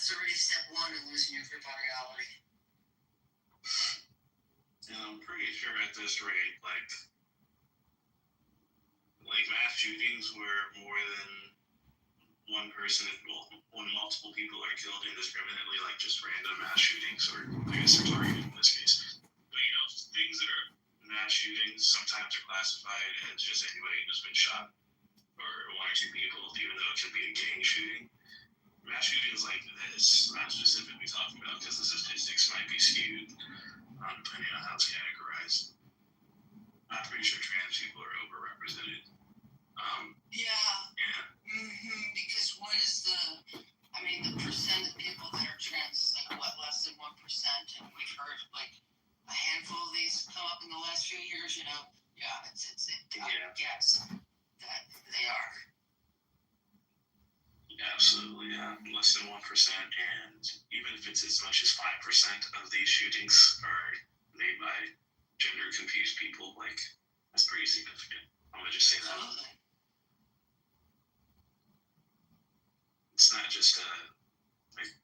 That's already step one in losing your grip on reality. And I'm pretty sure at this rate, like mass shootings where more than one person, when multiple people are killed indiscriminately, like just random mass shootings, or I guess they're targeted in this case. But things that are mass shootings sometimes are classified as just anybody who's been shot, or one or two people, even though it could be a gang shooting. Mass shootings like this, I'm specifically talking about because the statistics might be skewed depending on how it's categorized. I'm pretty sure trans people are overrepresented. Yeah. Because what is the percent of people that are trans is less than 1%, and we've heard a handful of these come up in the last few years. I would guess that they are. Absolutely, yeah. Less than 1%, and even if it's as much as 5% of these shootings are made by gender confused people, that's pretty significant. I'm gonna just say that. Absolutely. It's not just it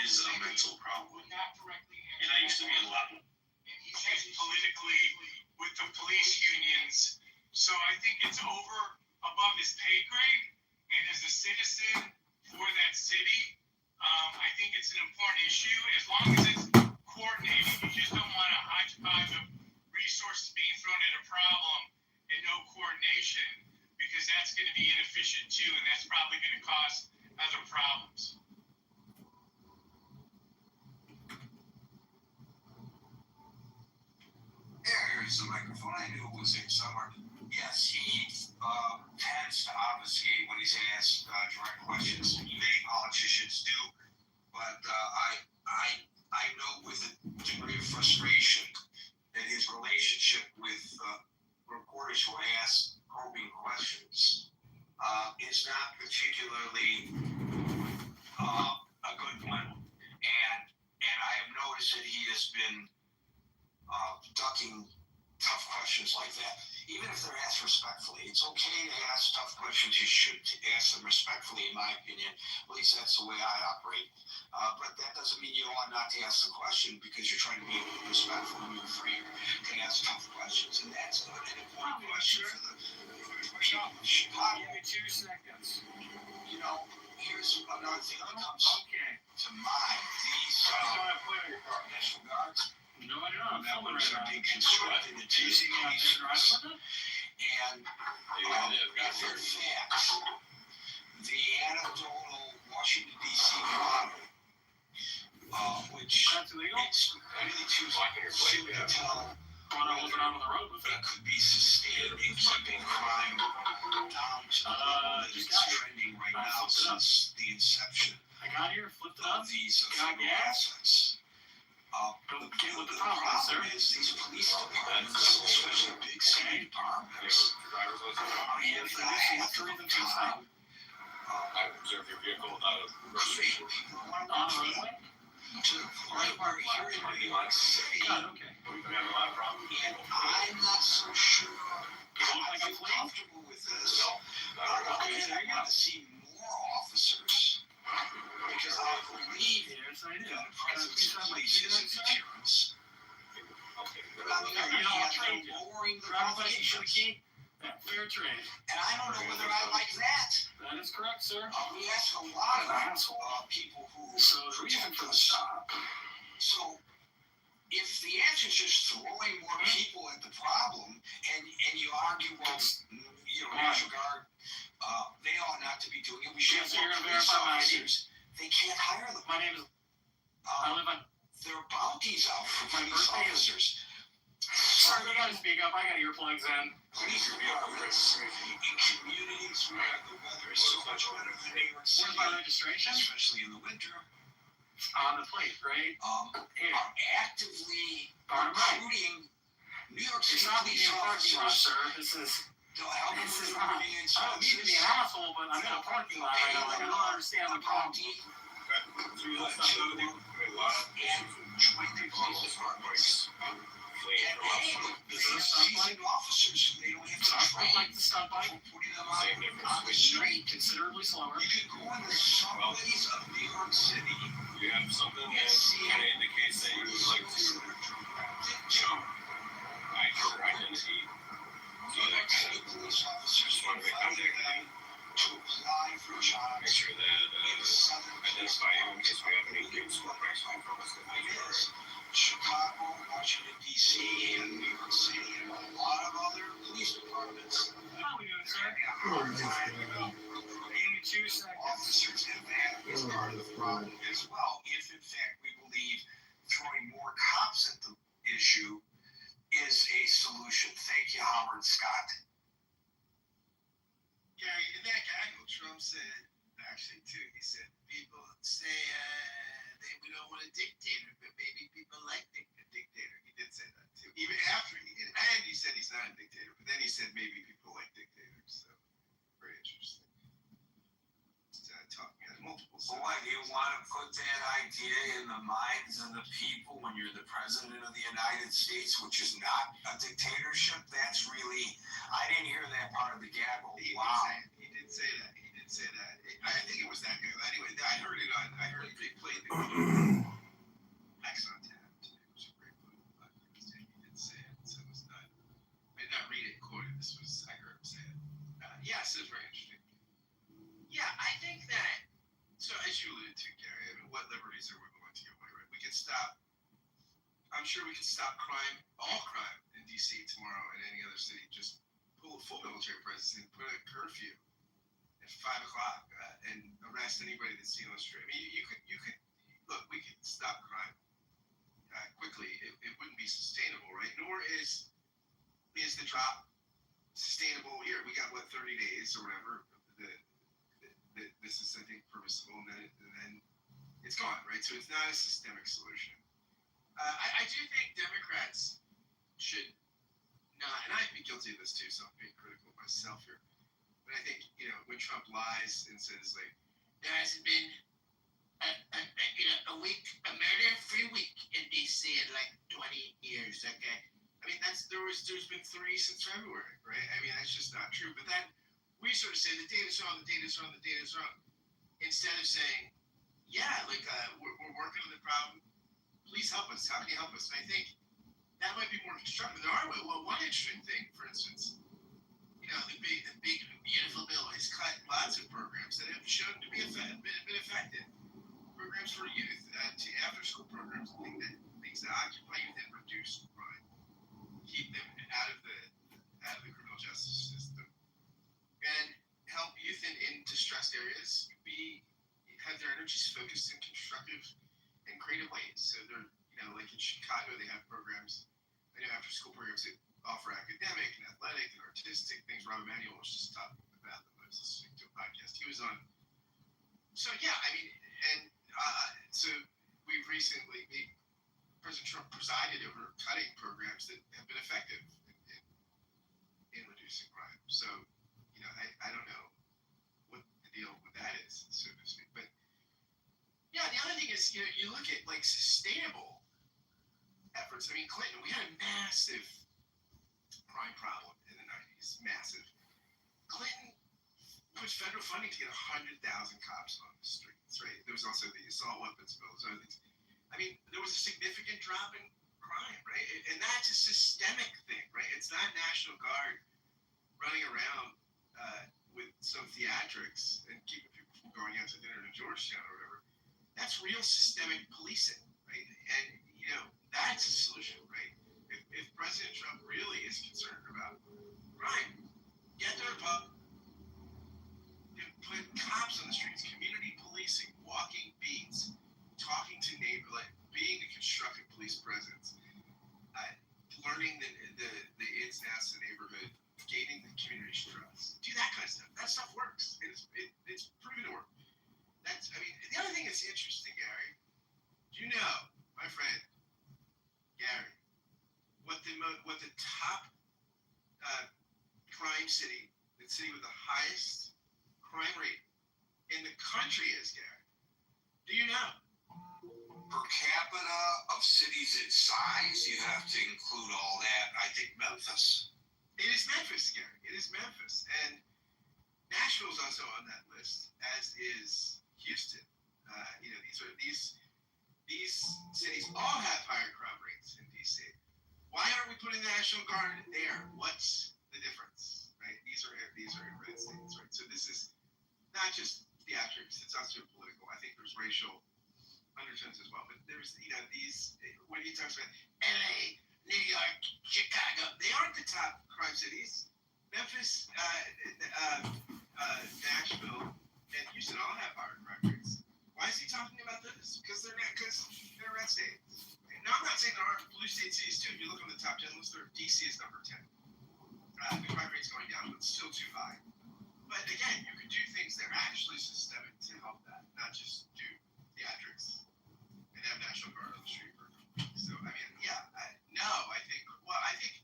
is a mental problem. And I used to be a lot. And he says politically with the police unions. So I think it's above his pay grade. And as a citizen for that city, I think it's an important issue. As long as it's coordinated, you just don't want a hodgepodge of resources being thrown at a problem and no coordination, because that's going to be inefficient too, and that's probably going to cause other problems. Here's the microphone. I knew it was here somewhere. Yes, he tends to obfuscate when he's asked direct questions. Many politicians do, but I know with a degree of frustration that his relationship with reporters who ask probing questions is not particularly a good one, and I have noticed that he has been ducking tough questions like that, even if they're asked respectfully. It's okay to ask tough questions. You should ask them respectfully, in my opinion. At least that's the way I operate. But that doesn't mean you ought not to ask the question, because you're trying to be respectful and you're free to ask tough questions. And that's an important question for the people of Chicago. Give me 2 seconds. Here's another thing that comes to mind. These National Guards. No, I don't know. Networks are being constructed into police force. And if they're facts, the anecdotal Washington, D.C. model, which makes really too soon to tell whether it could be sustained in keeping crime down to the level that it's trending right now since the inception of these federal assets. The problem is these police departments, especially big city departments, have the time I observe your vehicle create people who want to work to the point where here in New York City, and I'm not so sure I feel comfortable with this. I want to see more officers, because I believe in the presence of police as a deterrence. But on the other hand, they're lowering the qualifications. Fair trade. And I don't know whether I like that. That is correct, sir. We ask a lot of people who protect us. So if the answer is just throwing more people at the problem, and you argue, well, National Guard, they ought not to be doing it. We should have more police officers. They can't hire them. My name is. I live on. There are bounties out for police officers. Sorry, we gotta speak up. I got earplugs in. Police vehicles in communities where the weather is so much better than New York City, Where's my registration? especially in the winter, On the plate, right? are actively recruiting New York City It's not police being a parking lot, officers. sir. This is. They'll help This with is not. recruiting I don't need to be an asshole, but I'm in a parking lot right now. Like, I don't understand the problem. Join the police departments. And hey, these seasoned officers who they don't have to train, Like the stunt bike, putting them out on the street. considerably slower. You could go into some cities of New York York City. You have something that kind of indicates that you would like to hide your identity. So that kind of Police officers just want to make contact with you. to apply for jobs. Make sure that in Southern identify you in case we have any games or breaks from Ideas. Chicago, Washington, D.C., and New York City, and a lot of other police departments. How we doing, sir? Give me 2 seconds. Officers, and that is part of the problem as well. If, in fact, we believe throwing more cops at the issue is a solution. Thank you, Howard Scott. Gary, in that gaggle, Trump said, actually, too, he said, people say we don't want a dictator, but maybe people like a dictator. He did say that, too. Even after and he said he's not a dictator, but then he said maybe people like dictators. So, very interesting. Talking at multiple sides. Boy, do you want to put that idea in the minds of the people when you're the president of the United States, which is not a dictatorship? That's really, I didn't hear that part of the gaggle. Wow. He did say that. He did say that. I think it was that guy. Anyway, I heard it played the X on tap today, which is a great political podcast. He did say it, so it was not. I did not read it quoted. I heard him say it. Yes, it's very interesting. Yeah, I think that. So as you alluded to, Gary, I mean, what liberties are we going to give away? Right? We could stop. I'm sure we could stop crime, all crime in D.C. tomorrow and any other city. Just pull a full military presence and put a curfew at 5 o'clock and arrest anybody that's seen on the street. I mean, you could look. We could stop crime quickly. It wouldn't be sustainable, right? Nor is the drop sustainable here. We got 30 days or whatever. This is, I think, permissible, and then it's gone, right? So it's not a systemic solution. I do think Democrats should not, and I'd be guilty of this too, so I'm being critical of myself here. But I think, when Trump lies and says, like, there hasn't been a murder-free week in D.C. in like 20 years, okay? I mean, there's been 3 since February, right? I mean, that's just not true. But then we sort of say the data's wrong, instead of saying, yeah, like we're working on the problem. Please help us. How can you help us? And I think that might be more constructive. There are one interesting thing, for instance. The big beautiful bill has cut lots of programs that have shown to be been effective. Programs for youth, after-school programs, things that occupy youth and reduce crime, keep them out of the criminal justice system, and help youth in distressed areas have their energies focused in constructive and creative ways. So they're, like in Chicago, they have programs, after-school programs that offer academic and athletic and artistic things. Rob Emanuel was just talking about them. I was listening to a podcast he was on. So yeah, I mean, and so we've recently, President Trump presided over cutting programs that have been effective in reducing crime. So, I don't know what the deal with that is, so to speak. But yeah, the other thing is, you look at like sustainable efforts. I mean, Clinton, we had a massive crime problem in the 90s, massive. Clinton pushed federal funding to get 100,000 cops on the streets, right? There was also the assault weapons bill, other things. I mean, there was a significant drop in crime, right? And that's a systemic thing, right? It's not National Guard running around with some theatrics and keeping people from going out to dinner to Georgetown or whatever. That's real systemic policing, right? And, that's a solution, right? If President Trump really is concerned about crime, get to the pub, put cops on the streets, community policing, walking beats, talking to neighbors, like being a constructive police presence, learning the ins and outs of the neighborhood, gaining the community's trust. Do that kind of stuff. That stuff works. It's proven to work. The other thing that's interesting, Gary, do you know, my friend, Gary, what the top crime city, the city with the highest crime rate in the country is, Gary? Do you know? Per capita of cities its size, you have to include all that. I think Memphis. It is Memphis, Gary. It is Memphis. And Nashville's also on that list, as is Houston. putting the National Guard there. What's the difference, right? These are in red states, right? So this is not just theatrics; it's also political. I think there's racial undertones as well. But there's these when he talks about L.A., New York, Chicago, they aren't the top crime cities. Memphis, Nashville, and Houston all have higher crime rates. Why is he talking about this? Because they're red states. Now, I'm not saying there aren't blue state cities too. If you look on the top 10 list, DC is number 10. The crime rate's going down, but still too high. But again, you could do things that are actually systemic to help that, not just do theatrics and have National Guard on the street. So, I mean, I think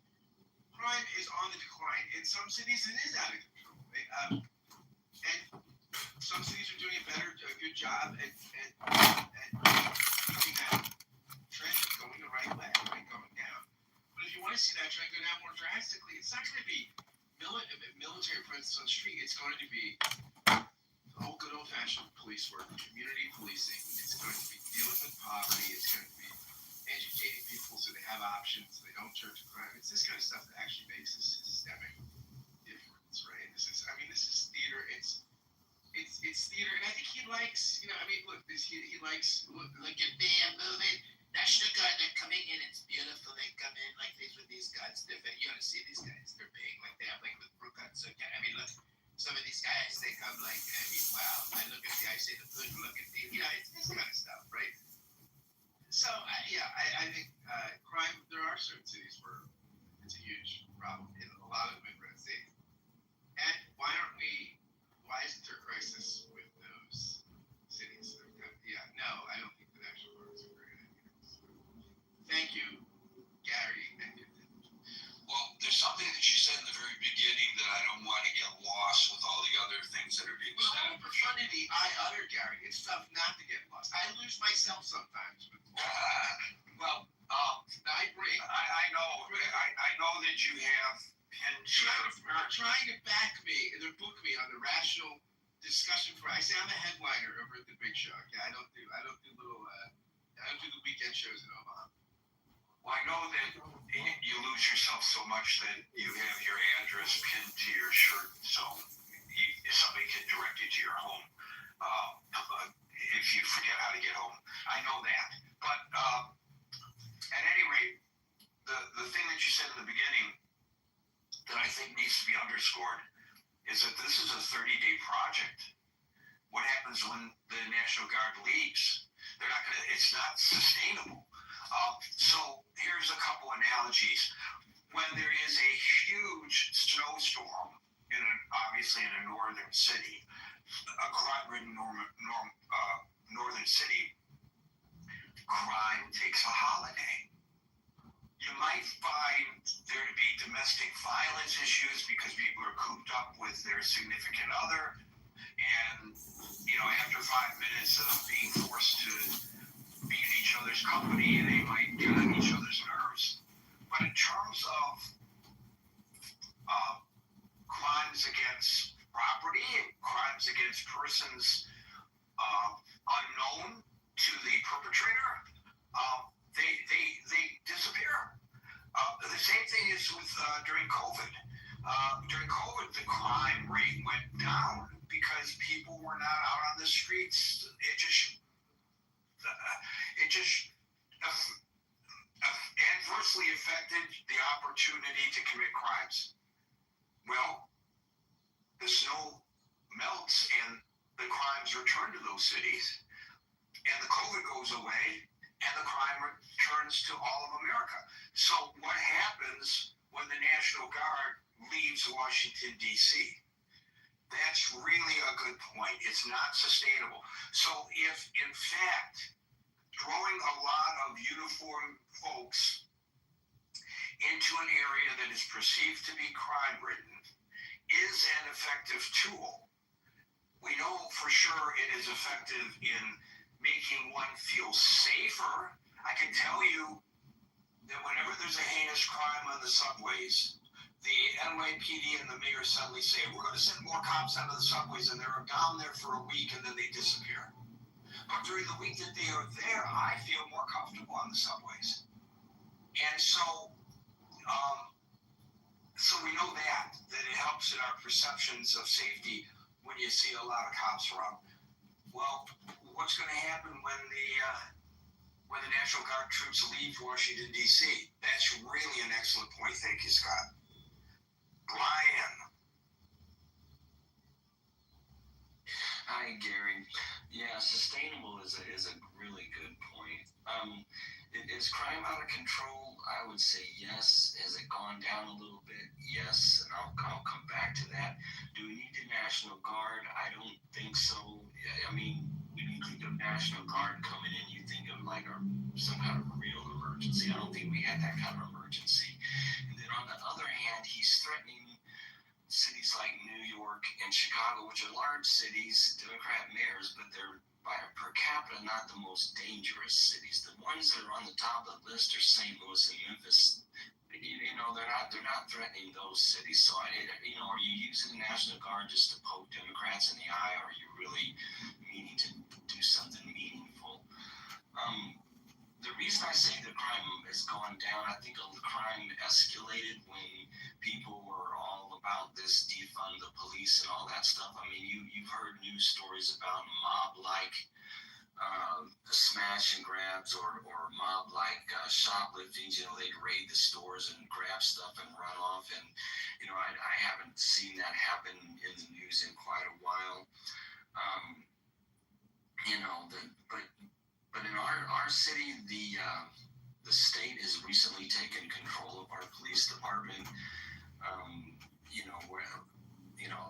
crime is on the decline. In some cities, it is out of control. And some cities are doing a good job at keeping that trend going the right way, right, going down. But if you want to see that trend go down more drastically, it's not going to be military presence on the street. It's going to be the good old-fashioned police work, community policing. It's going to be dealing with poverty. It's going to be educating people so they have options, so they don't turn to crime. It's this kind of stuff that actually makes a systemic difference, right? This is theater. It's theater, and I think he likes, look, he likes look at me, I'm moving. National Guard, they're coming in. It's beautiful. They come in like these with these guns. You ought to see these guys. They're big, like they have like with brook guns. Okay, look, some of these guys, they come like, wow. I look at the, I say the hood. Look at the, it's this kind of stuff, right? So I think crime. There are certain cities where it's a huge problem. In a lot of them in red states. And why isn't there a crisis with those cities? No, I don't think the National Guard is a great idea. Thank you, Gary. Well, there's something that you said in the very beginning that I don't want to get lost with all the other things that are being With all said. the profundity I utter, Gary, it's tough not to get lost. I lose myself sometimes. I know that you have trying to back me and then book me on the rational discussion for. I say I'm a headliner over at the big show. Okay, I don't do the weekend shows in Omaha. Well, I know that you lose yourself so much that you have your address pinned to your shirt, so somebody can direct you to your home if you forget how to get home. I know that, but at any rate, the thing that you said in the beginning that I think needs to be underscored is that this is a 30-day project. What happens when the National Guard leaves? It's not sustainable. So here's a couple analogies. When there is a huge snowstorm, obviously in a northern city, a crime-ridden northern city, crime takes a holiday. You might find there to be domestic violence issues because people are cooped up with their significant other, and after 5 minutes of being forced to be in each other's company, they might get on each other's nerves. But in terms of crimes against property, crimes against persons unknown to the perpetrator, they disappear. The same thing is with during COVID. During COVID, the crime rate went down because people were not out on the streets. It just adversely affected the opportunity to commit crimes. Well, the snow melts and the crimes return to those cities, and the COVID goes away, and the crime returns to all of America. So what happens when the National Guard leaves Washington, D.C.? That's really a good point. It's not sustainable. So if, in fact, throwing a lot of uniformed folks into an area that is perceived to be crime-ridden is an effective tool, we know for sure it is effective in making one feel safer. I can tell you that whenever there's a heinous crime on the subways, the NYPD and the mayor suddenly say, we're going to send more cops onto the subways, and they're down there for a week, and then they disappear. But during the week that they are there, I feel more comfortable on the subways. And so So we know that it helps in our perceptions of safety when you see a lot of cops around. Well, what's going to happen when the National Guard troops leave Washington, D.C.? That's really an excellent point. Thank you, Scott. Brian. Hi, Gary. Yeah, sustainable is a really good point. Is crime out of control? I would say yes. Has it gone down a little bit? Yes, and I'll come back to that. Do we need the National Guard? I don't think so. I mean, when you think of National Guard coming in, you think of like some kind of real emergency. I don't think we had that kind of emergency. And then on the other hand, he's threatening cities like New York and Chicago, which are large cities, Democrat mayors, but they're by per capita not the most dangerous cities. The ones that are on the top of the list are St. Louis and Memphis. They're not threatening those cities. So are you using the National Guard just to poke Democrats in the eye, or are you really meaning to do something meaningful? The reason I say the crime has gone down, I think the crime escalated when people were all about this defund the police and all that stuff. I mean, you've heard news stories about mob-like smash and grabs or mob-like shoplifting. They'd raid the stores and grab stuff and run off. And, I haven't seen that happen in the news in quite a while. But in our city, the state has recently taken control of our police department.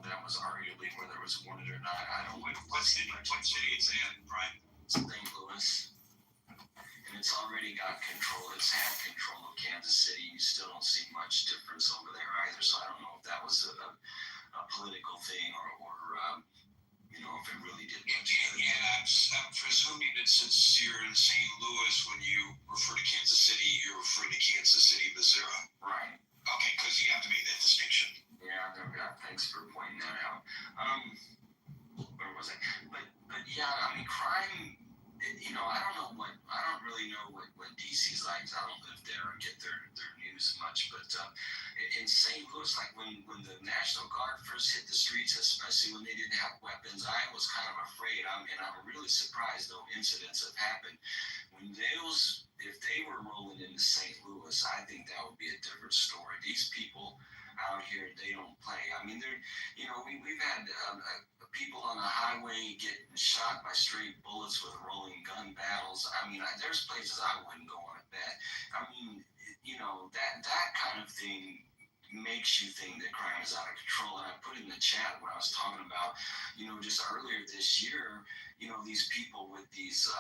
That was arguably whether it was wanted or not. I don't know. What city it's in, Brian? St. Louis. And it's already got control. It's had control of Kansas City. You still don't see much difference over there either. So I don't know if that was a political thing or if it really did. And I'm presuming that since you're in St. Louis, when you refer to Kansas City, you're referring to Kansas City, Missouri. Right. Okay, because you have to make that distinction. Yeah, thanks for pointing that out. Where was I? But yeah, I mean, crime. I don't really know what DC's like. I don't live there or get their news much. But in St. Louis, like when the National Guard first hit the streets, especially when they didn't have weapons, I was kind of afraid. I'm really surprised no incidents have happened. If they were rolling into St. Louis, I think that would be a different story. These people out here, they don't play. I mean, we've had people on the highway getting shot by straight bullets with rolling gun battles. I mean, there's places I wouldn't go on a bet. I mean, that kind of thing makes you think that crime is out of control. And I put in the chat when I was talking about, just earlier this year, these people with these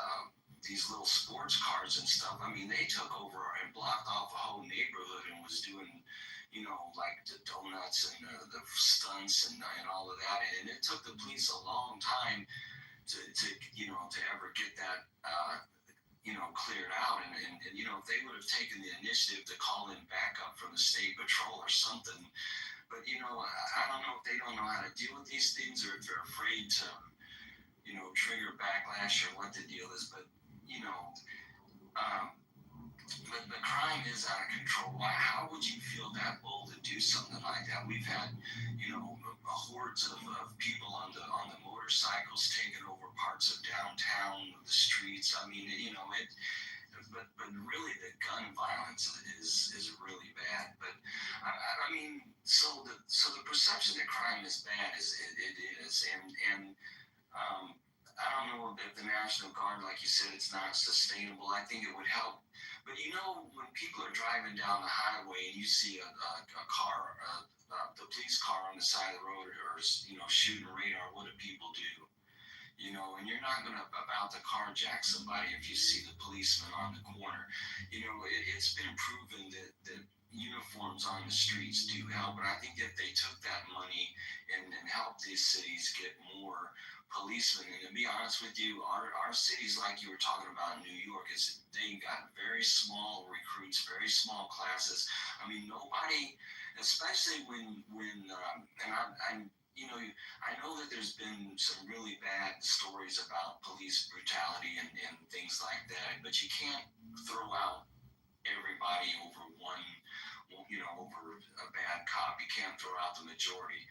little sports cars and stuff. I mean, they took over and blocked off a whole neighborhood and was doing, like the donuts and the stunts and all of that. And it took the police a long time to ever get that, cleared out. And if they would have taken the initiative to call in backup from the state patrol or something. But, I don't know if they don't know how to deal with these things or if they're afraid to, trigger backlash or what the deal is. But, but the crime is out of control. How would you feel that bold to do something like that? We've had, hordes of people on the motorcycles taking over parts of downtown, the streets. I mean, but really the gun violence is really bad. But I mean, so the perception that crime is bad is it is, and I don't know if the National Guard, like you said, it's not sustainable. I think it would help. But when people are driving down the highway and you see a car, the police car on the side of the road or shooting radar, what do people do? And you're not going to about to carjack somebody if you see the policeman on the corner. It's been proven that uniforms on the streets do help, but I think if they took that money and helped these cities get more policemen, and to be honest with you, our cities, like you were talking about in New York, they got very small recruits, very small classes. I mean, nobody, especially when I know that there's been some really bad stories about police brutality and things like that, but you can't throw out everybody over one over a bad cop. You can't throw out the majority.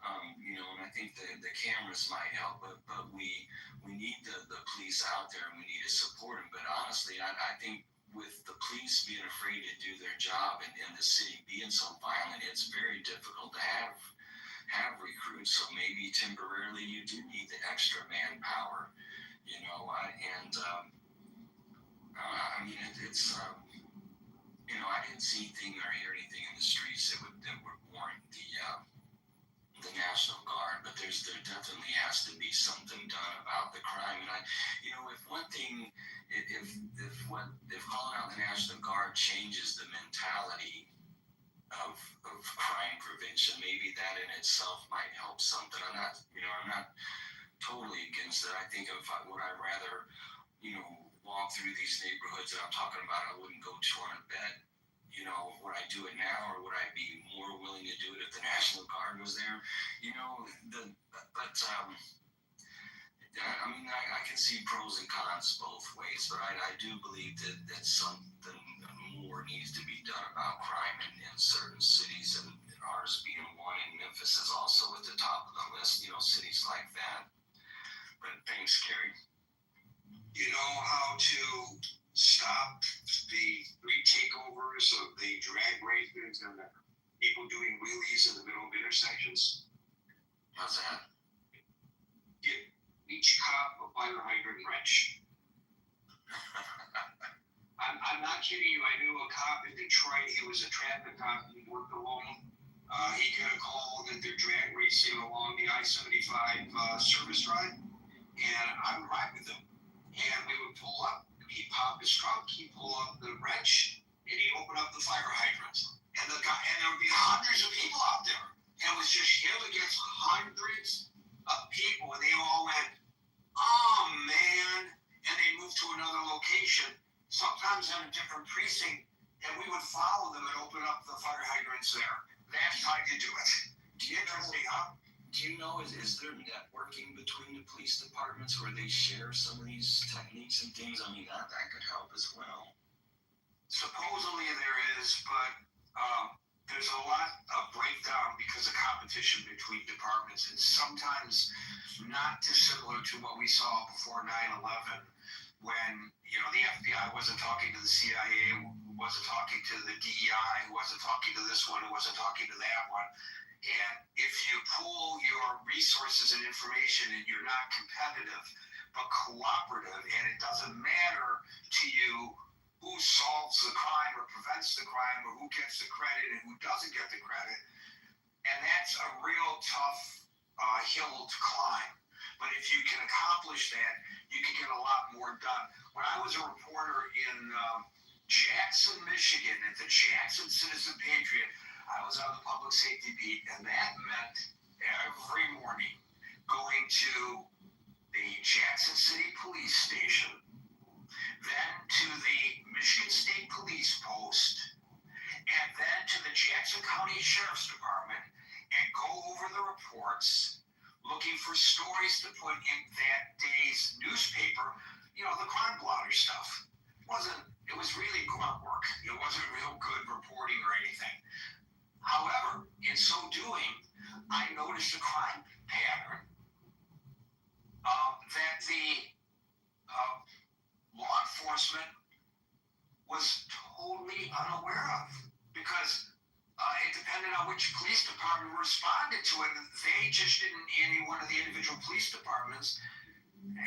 And I think the cameras might help, but we need the police out there, and we need to support them. But honestly, I think with the police being afraid to do their job and the city being so violent, it's very difficult to have recruits. So maybe temporarily you do need the extra manpower, I didn't see anything or hear anything in the streets that would warrant the National Guard, but there definitely has to be something done about the crime. And if one thing, if calling out the National Guard changes the mentality of crime prevention, maybe that in itself might help something. I'm not totally against it. I think would I rather, walk through these neighborhoods that I'm talking about, I wouldn't go to on a bet. Would I do it now, or would I be more willing to do it if the National Guard was there? I can see pros and cons both ways, but I do believe that something more needs to be done about crime in certain cities, and ours being one, and Memphis is also at the top of the list, cities like that. But thanks, Gary. You know how to stop the 3 takeovers of the drag races and the people doing wheelies in the middle of intersections? How's that? Give each cop a fire hydrant wrench. I'm not kidding you. I knew a cop in Detroit. He was a traffic cop. He worked alone. He got a call that they're drag racing along the I-75 service drive, and I would ride with him. And we would pull up. He'd pop his trunk. He'd pull up the wrench, and he'd open up the fire hydrant. And there would be hundreds of people out there. And it was just him against hundreds of people, and they all went, "Oh man!" And they moved to another location, sometimes in a different precinct, and we would follow them and open up the fire hydrants there. That's how you do it. Interesting, huh? Do you know, is there networking between the police departments where they share some of these techniques and things? I mean, that could help as well. Supposedly there is, but there's a lot of breakdown because of competition between departments, and sometimes not dissimilar to what we saw before 9/11, when the FBI wasn't talking to the CIA, wasn't talking to the DEI, wasn't talking to this one, wasn't talking to that one. And if you pool your resources and information and you're not competitive but cooperative, and it doesn't matter to you who solves the crime or prevents the crime, or who gets the credit and who doesn't get the credit, and that's a real tough hill to climb. But if you can accomplish that, you can get a lot more done. When I was a reporter in Jackson, Michigan, at the Jackson Citizen Patriot, I was on the public safety beat, and that meant every morning going to the Jackson City Police Station, then to the Michigan State Police Post, and then to the Jackson County Sheriff's Department, and go over the reports, looking for stories to put in that day's newspaper, the crime blotter stuff. It was really grunt work. It wasn't real good reporting or anything. However, in so doing, I noticed a crime pattern that the law enforcement was totally unaware of, because it depended on which police department responded to it. They just didn't, any one of the individual police departments,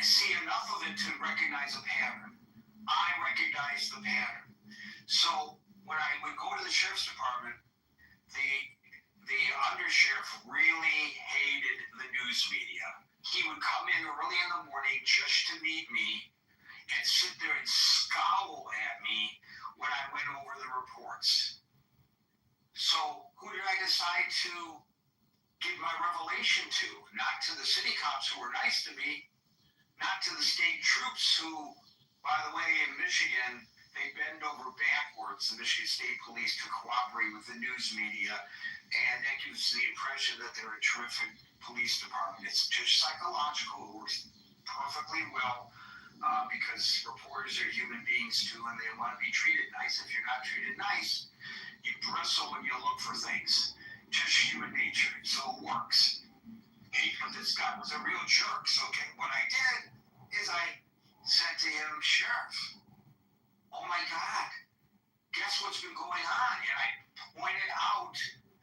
see enough of it to recognize a pattern. I recognized the pattern. So when I would go to the sheriff's department, the undersheriff really hated the news media. He would come in early in the morning just to meet me and sit there and scowl at me when I went over the reports. So who did I decide to give my revelation to? Not to the city cops who were nice to me, not to the state troops who, by the way, in Michigan, they bend over backwards, the Michigan State Police, to cooperate with the news media, and that gives the impression that they're a terrific police department. It's just psychological. It works perfectly well because reporters are human beings too, and they want to be treated nice. If you're not treated nice, You bristle when you look for things. Just human nature. So it works. Hey, but this guy was a real jerk. So okay, what I did is I said to him, Sheriff, oh my God, guess what's been going on? And I pointed out,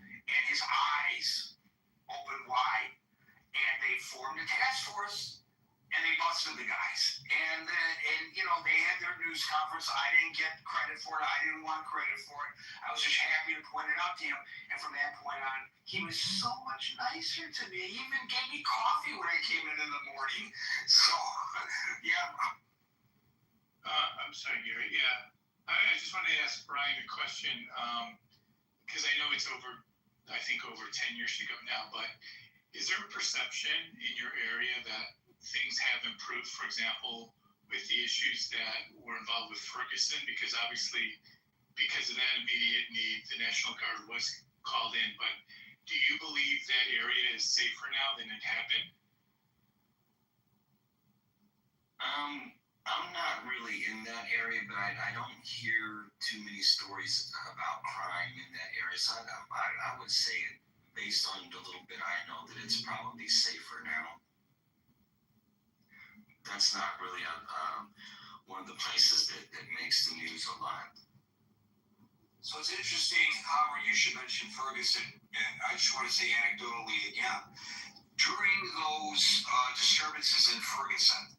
and his eyes opened wide, and they formed a task force, and they busted the guys. And you know, they had their news conference. I didn't get credit for it. I didn't want credit for it. I was just happy to point it out to him. And from that point on, he was so much nicer to me. He even gave me coffee when I came in the morning. So, yeah. I'm sorry, Gary. Yeah. I just wanted to ask Brian a question, because I know it's over 10 years ago now, but is there a perception in your area that things have improved, for example, with the issues that were involved with Ferguson? Because obviously, because of that immediate need, the National Guard was called in, but do you believe that area is safer now than it had been? I'm not really in that area, but I don't hear too many stories about crime in that area. So I would say, based on the little bit I know, that it's probably safer now. That's not really one of the places that makes the news a lot. So it's interesting, Howard, you should mention Ferguson, and I just want to say anecdotally again, during those disturbances in Ferguson,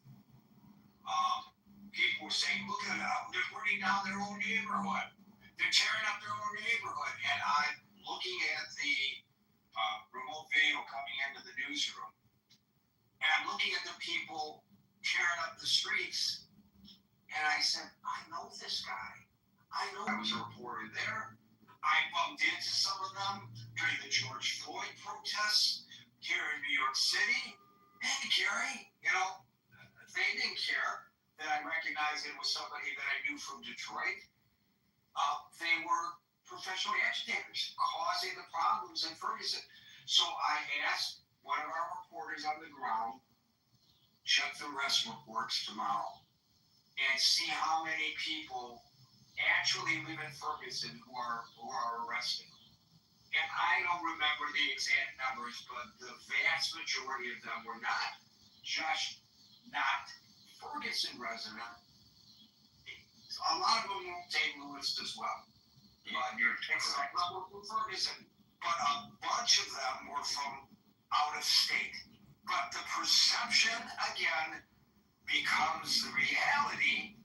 people were saying, look at it, they're burning down their own neighborhood. They're tearing up their own neighborhood. And I'm looking at the remote video coming into the newsroom, and I'm looking at the people tearing up the streets, and I said, I know this guy. I was a reporter there. I bumped into some of them during the George Floyd protests here in New York City. Hey, Gary, you know, they didn't care that I recognized it was somebody that I knew from Detroit. They were professional agitators causing the problems in Ferguson. So I asked one of our reporters on the ground, check the arrest reports tomorrow and see how many people actually live in Ferguson who are arrested. And I don't remember the exact numbers, but the vast majority of them were not just not Ferguson resident. A lot of them were St. Louis as well. But except for Ferguson. But a bunch of them were from out of state. But the perception, again, becomes the reality,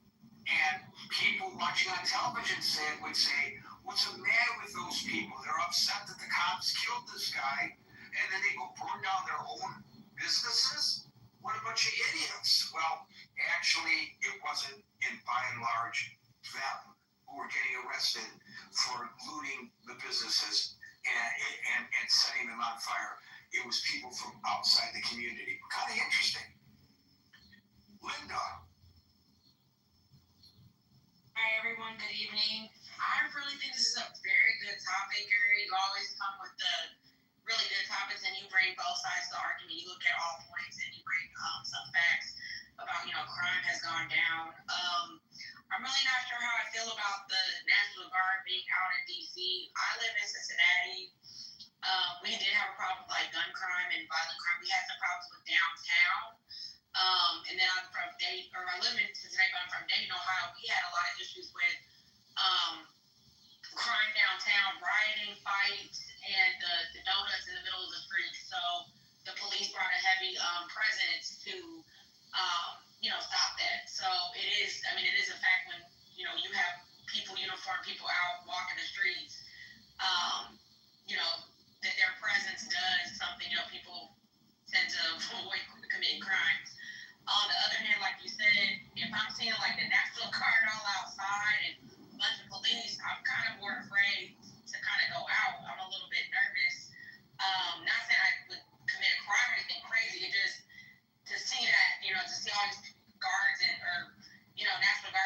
and people watching on television would say, what's the matter with those people? They're upset that the cops killed this guy, and then they go burn down their own businesses? What a bunch of idiots. Well, actually, it wasn't, by and large, them who were getting arrested for looting the businesses and setting them on fire. It was people from outside the community. Kind of interesting. Linda. Hi everyone, good evening. I really think this is a very good topic, Gary. You always come with the really good topics and you bring both sides of the argument. You look at all points and you bring some facts about, crime has gone down. I'm really not sure how I feel about the National Guard being out in DC. I live in Cincinnati. We did have a problem with gun crime and violent crime. We had some problems with downtown. And then I'm from Dayton, or I live in Cincinnati, but I'm from Dayton, Ohio. We had a lot of issues with crime downtown, rioting, fights, and the donuts in the middle of the street. So the police brought a heavy presence to, stop that. So it is a fact when, you have uniformed people out walking the streets, that their presence does something, people tend to avoid committing crimes. On the other hand, like you said, if I'm seeing the National Guard all outside and a bunch of police, I'm kind of more afraid to kind of go out. I'm a little bit nervous. Not saying I would commit a crime or anything crazy, just to see that, to see all these guards or National Guard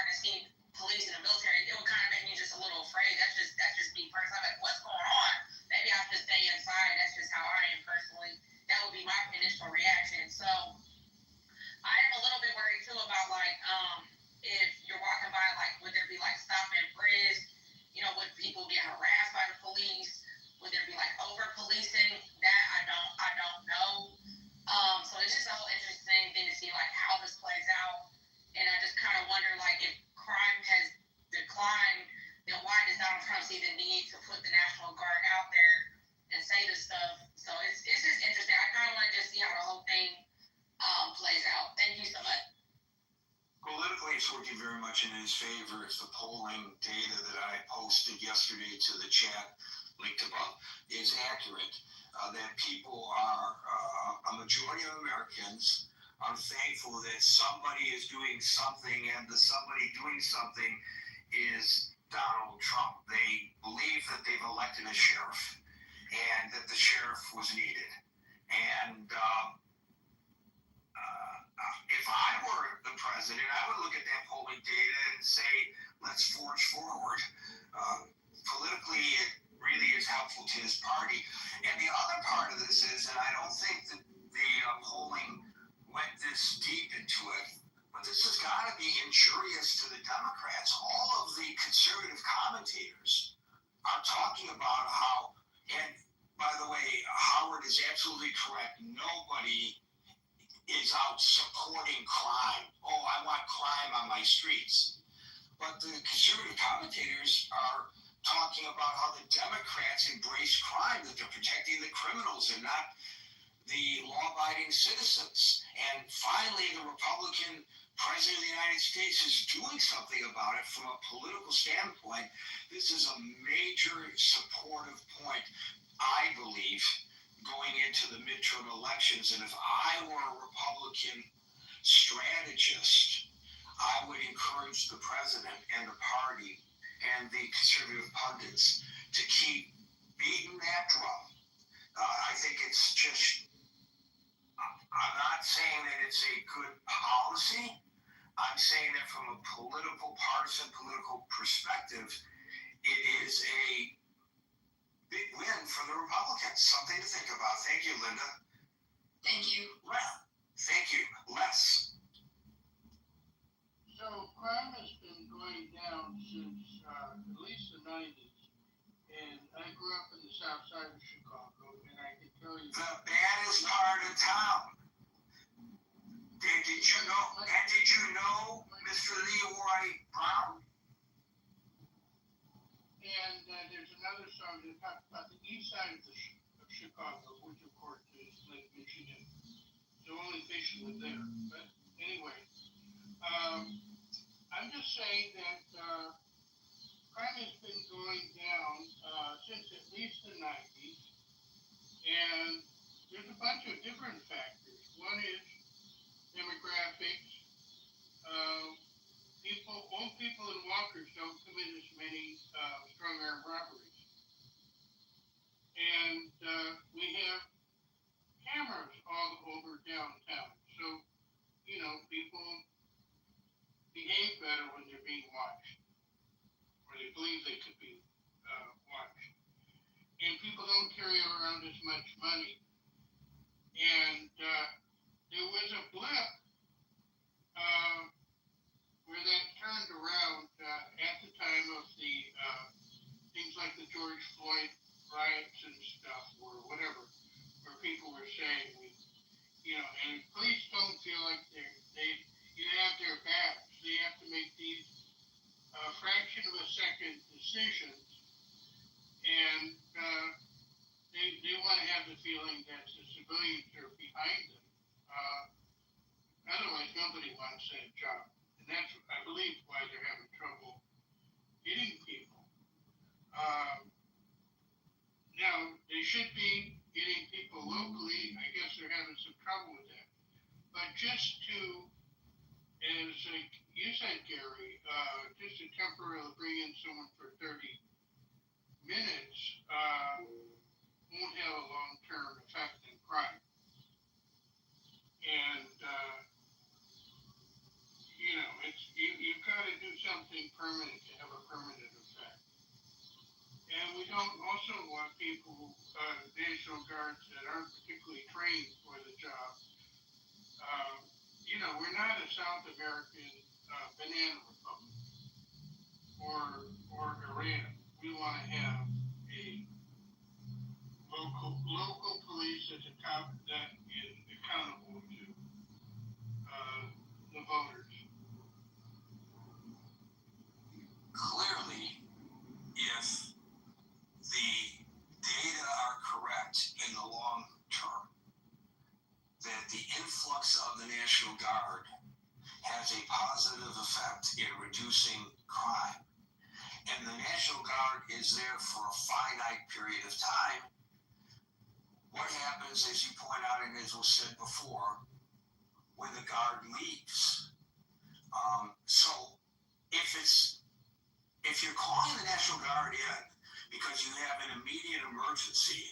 I don't see the need to put the National Guard out there and say this stuff. So it's just interesting. I kind of want to just see how the whole thing plays out. Thank you so much. Politically, it's working very much in his favor. If the polling data that I posted yesterday to the chat linked above is accurate, that people are, a majority of Americans are thankful that somebody is doing something, and the somebody doing something is Donald Trump. They believe that they've elected a sheriff and that the sheriff was needed. And if I were the president, I would look at that polling data and say, let's forge forward. Politically, it really is helpful to his party. And the other part of this is, and I don't think that the polling went this deep into it, but this has got to be injurious to the Democrats. All of the conservative commentators are talking about how, and by the way, Howard is absolutely correct, nobody is out supporting crime. Oh, I want crime on my streets. But the conservative commentators are talking about how the Democrats embrace crime, that they're protecting the criminals and not the law-abiding citizens. And finally, the Republican president of the United States is doing something about it from a political standpoint. This is a major supportive point, I believe, going into the midterm elections. And if I were a Republican strategist, I would encourage the president and the party and the conservative pundits to keep beating that drum. I think it's just, I'm not saying that it's a good policy. I'm saying that from a partisan political perspective, it is a big win for the Republicans. Something to think about. Thank you, Linda. Thank you. Thank you. Les. So crime has been going down since at least the 90s. And I grew up in the south side of Chicago, and I can tell you The baddest part of town. Did you know Mr. Leroy Brown? And there's another song that talks about the east side of Chicago, which of course is Lake Michigan. The only fishing was there. But anyway, I'm just saying that crime has been going down since at least the 90s. And there's a bunch of different factors. One is demographics. Old people and walkers don't commit as many strong arm robberies. And we have cameras all over downtown. So, people behave better when they're being watched, or they believe they could be watched. And people don't carry around as much money. And there was a blip where that turned around at the time of the things like the George Floyd riots and stuff, or whatever, where people were saying, and police don't feel like you have their backs. They have to make these fraction of a second decisions, and they want to have the feeling that the civilians are behind them. Otherwise, nobody wants that job. And that's, I believe, why they're having trouble getting people. Now, they should be getting people locally. I guess they're having some trouble with that. But just to, as you said, Gary, just to temporarily bring in someone for 30 minutes won't have a long-term effect in crime. And, you've got to do something permanent to have a permanent effect. And we don't also want people, National Guards that aren't particularly trained for the job. We're not a South American banana republic or Iran. We want to have a local police at the top that is accountable to the voters. Clearly, if in reducing crime. And the National Guard is there for a finite period of time. What happens, as you point out, and as was said before, when the Guard leaves? So if you're calling the National Guard in because you have an immediate emergency,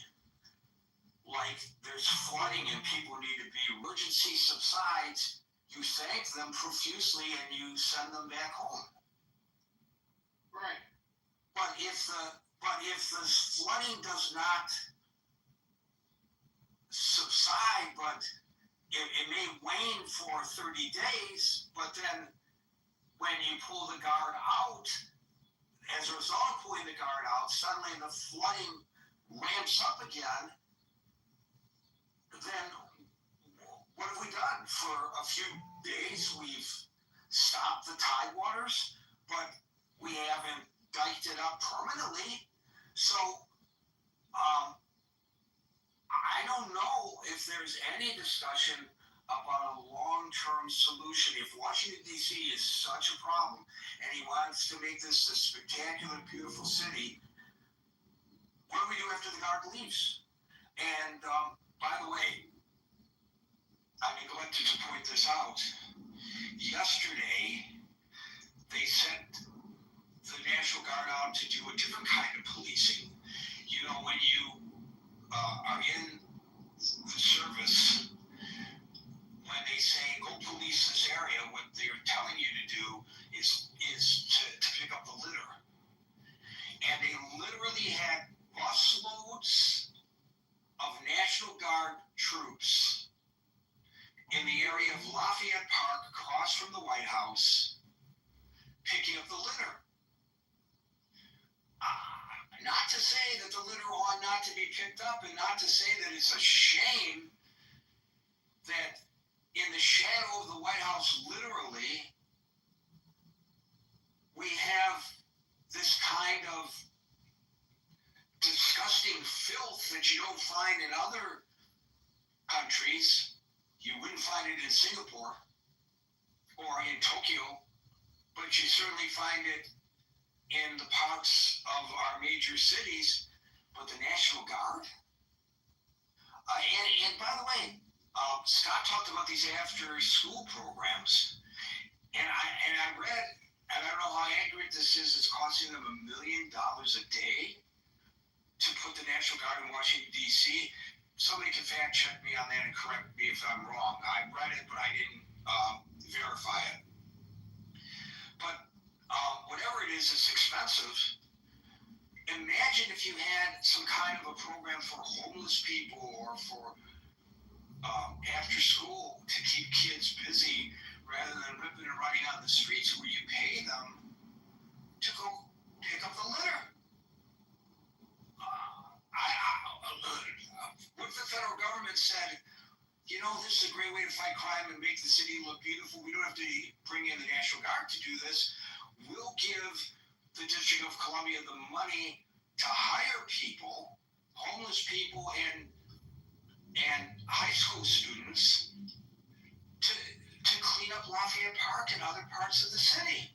like there's flooding and people need to be, emergency subsides, you thank them profusely and you send them back home. Right. But if the flooding does not subside, but it may wane for 30 days, but then when you pull the Guard out, as a result of pulling the Guard out, suddenly the flooding ramps up again, then what have we done? For a few days, we've stopped the tidewaters, but we haven't diked it up permanently. So I don't know if there's any discussion about a long-term solution. If Washington, D.C. is such a problem and he wants to make this a spectacular, beautiful city, what do we do after the Guard leaves? And by the way, I neglected to point this out. Yesterday, they sent the National Guard out to do a different kind of policing. You know, when you are in the service, when they say go police this area, what they're telling you to do is to pick up the litter. And they literally had busloads of National Guard troops in the area of Lafayette Park across from the White House picking up the litter. Not to say that the litter ought not to be picked up, and not to say that it's a shame that in the shadow of the White House, literally, we have this kind of disgusting filth that you don't find in other countries. You wouldn't find it in Singapore or in Tokyo, but you certainly find it in the parts of our major cities. But the National Guard, and by the way, Scott talked about these after-school programs, and I read, and I don't know how accurate this is, it's costing them $1 million a day to put the National Guard in Washington, D.C. Somebody can fact check me on that and correct me if I'm wrong. I read it, but I didn't verify it. But whatever it is, it's expensive. Imagine if you had some kind of a program for homeless people or for after school to keep kids busy rather than ripping and running on the streets, where you pay them to go pick up the litter. What if the federal government said, you know, this is a great way to fight crime and make the city look beautiful. We don't have to bring in the National Guard to do this. We'll give the District of Columbia the money to hire people, homeless people and high school students to clean up Lafayette Park and other parts of the city.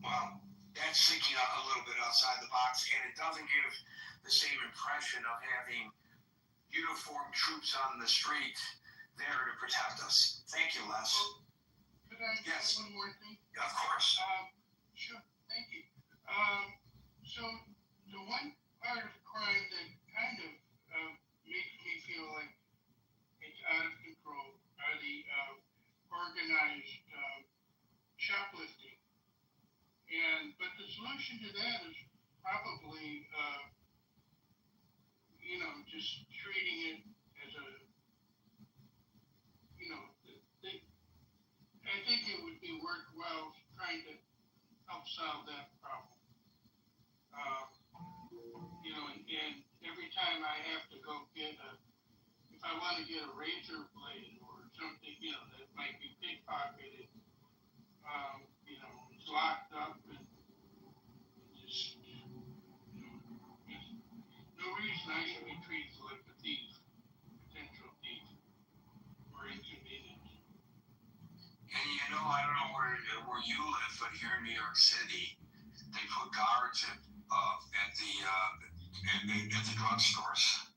Well, that's thinking a little bit outside the box, and it doesn't give the same impression of having uniformed troops on the street there to protect us. Thank you, Les. Could I Yes. add one more thing? Of course. Sure, thank you. So the one part of crime that kind of makes me feel like it's out of control are the organized shoplifting. But the solution to that is probably, just treating it as a, I think it would be worthwhile trying to help solve that problem. And every time I have to go if I want to get a razor blade or something, that might be pickpocketed, it's locked up and just, there's no reason I should be treated like a thief, potential thief, or inconvenience. And I don't know where you live, but here in New York City, they put guards at the drugstores,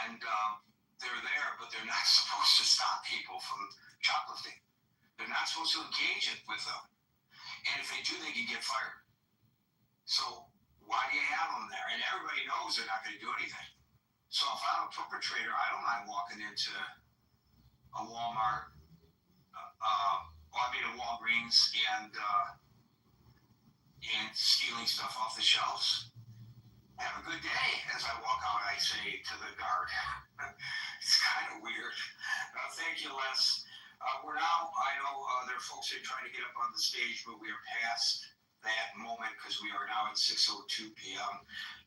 and they're there, but they're not supposed to stop people from shoplifting. They're not supposed to engage it with them, and if they do, they can get fired. So why do you have them there? And everybody knows they're not going to do anything. So if I'm a perpetrator, I don't mind walking into a Walmart, a Walgreens, and stealing stuff off the shelves. Have a good day. As I walk out, I say to the guard. It's kind of weird. Thank you, Les. We're now, I know there are folks that are trying to get up on the stage, but we are past that moment because we are now at 6:02 p.m.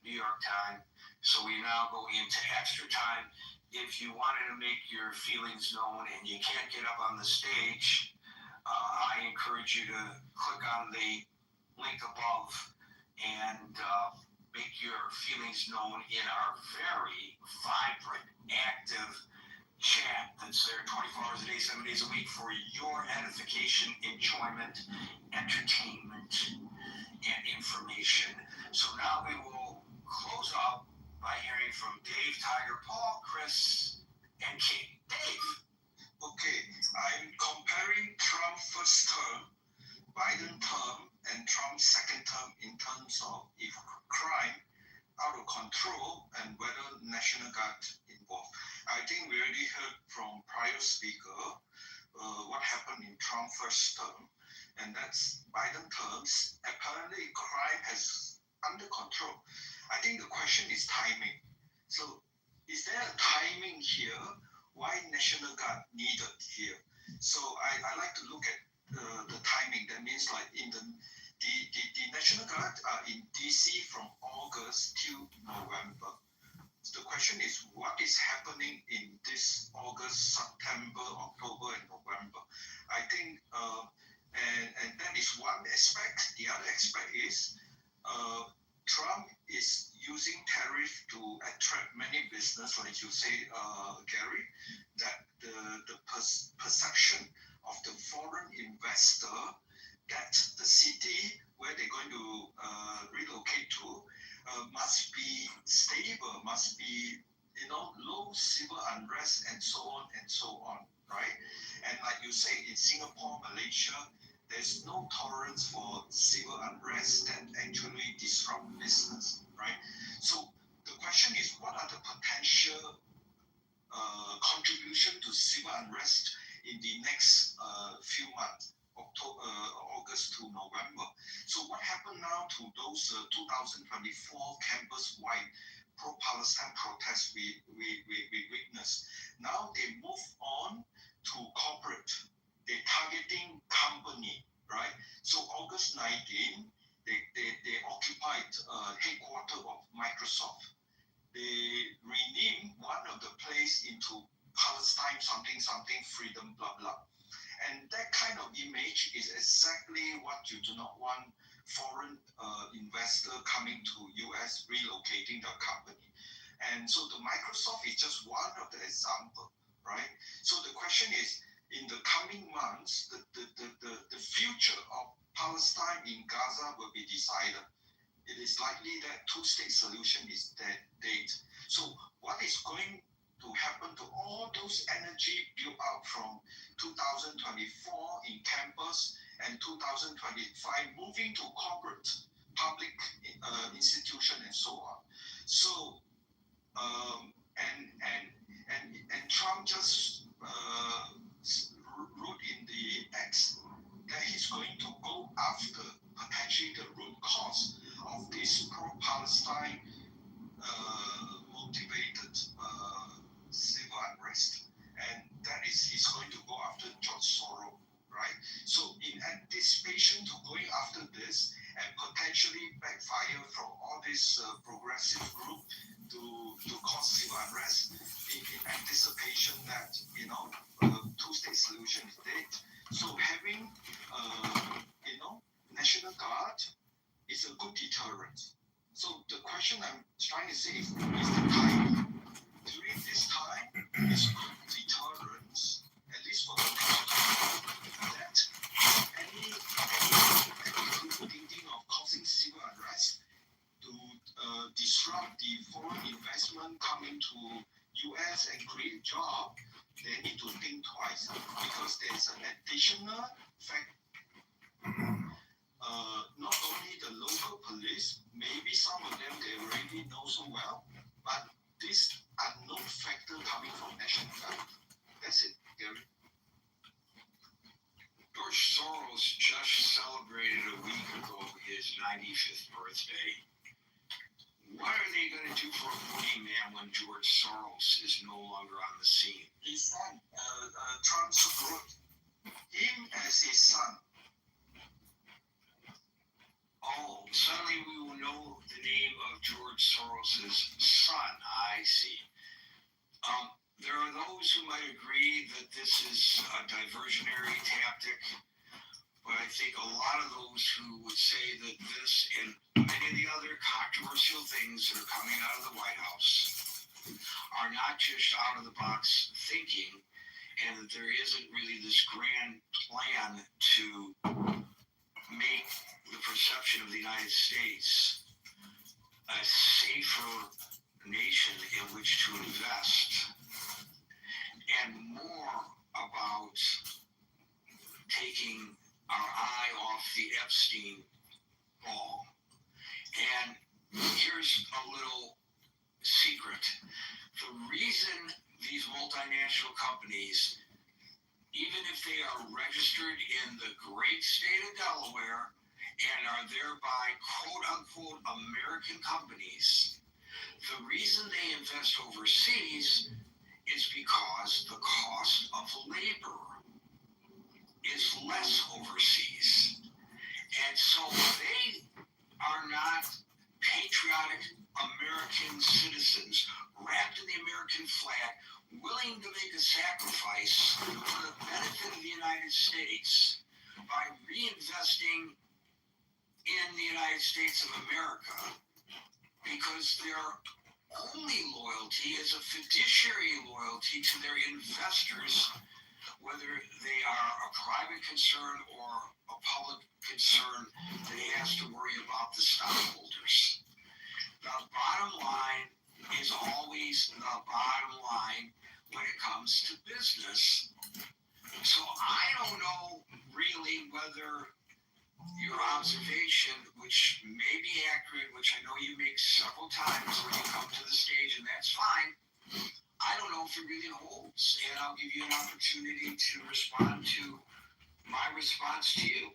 New York time. So we now go into extra time. If you wanted to make your feelings known and you can't get up on the stage, I encourage you to click on the link above and make your feelings known in our very vibrant, active chat that's there 24 hours a day, 7 days a week for your edification, enjoyment, entertainment, and information. So now we will close out by hearing from Dave, Tiger, Paul, Chris, and Kate. Dave. Okay, I'm comparing Trump first term, Biden term, and Trump's second term in terms of if crime out of control and whether National Guard involved. I think we already heard from prior speaker what happened in Trump first term, and that's Biden terms. Apparently, crime has under control. I think the question is timing. So, is there a timing here? Why National Guard needed here? So, I like to look at the timing. That means like in the National Guard are in DC from August till November. The question is, what is happening in this August, September, October, and November? I think, and that is one aspect. The other aspect is Trump is using tariff to attract many business, like you say, Gary, that the perception of the foreign investor that the city where they're going to relocate to must be stable, must be, low civil unrest and so on, right? And like you say, in Singapore, Malaysia, there's no tolerance for civil unrest that actually disrupt business, right? So the question is, what are the potential contribution to civil unrest in the next few months? August to November. So what happened now to those 2024 campus-wide pro-Palestine protests we witnessed? Now they move on to corporate. They're targeting company, right? So August 19, they occupied headquarters of Microsoft. They renamed one of the place into Palestine something freedom, blah, blah. And that kind of image is exactly what you do not want foreign investor coming to US relocating the company. And so the Microsoft is just one of the example, right? So the question is, in the coming months, the future of Palestine in Gaza will be decided. It is likely that two-state solution is that date. So what is going to happen to all those energy built out from 2024 in campus and 2025 moving to corporate, public institution and so on. So and Trump just wrote in the X that he's going to go after potentially the root cause of this pro-Palestine motivated civil unrest, and that is he's going to go after George Soros, right? So in anticipation to going after this and potentially backfire from all this progressive group to cause civil unrest in anticipation that two-state solution is dead. So having National Guard is a good deterrent. So the question I'm trying to say is the time. During this time, it's good deterrence, at least for the next year, that any additional fact. Not only the local police, maybe some of them they already know so well, but this unknown factor coming from National Guard. That's it, Gary. George Soros just celebrated a week ago his 95th birthday. What are they going to do for a boogeyman when George Soros is no longer on the scene? His son, Trump support him as his son. Oh, suddenly we will know the name of George Soros's son. I see. There are those who might agree that this is a diversionary tactic, but I think a lot of those who would say that this and many of the other controversial things that are coming out of the White House are not just out of the box thinking, and that there isn't really this grand plan to make the perception of the United States a safer nation in which to invest, and more about taking our eye off the Epstein ball. And here's a little secret. The reason these multinational companies, even if they are registered in the great state of Delaware and are thereby quote-unquote American companies, the reason they invest overseas is because the cost of labor is less overseas. And so they are not patriotic American citizens wrapped in the American flag, willing to make a sacrifice for the benefit of the United States by reinvesting in the United States of America, because their only loyalty is a fiduciary loyalty to their investors, whether they are a private concern or a public concern that has to worry about the stockholders. The bottom line is always the bottom line when it comes to business. So I don't know really whether your observation, which may be accurate, which I know you make several times when you come to the stage, and that's fine, I don't know if it really holds. And I'll give you an opportunity to respond to my response to you.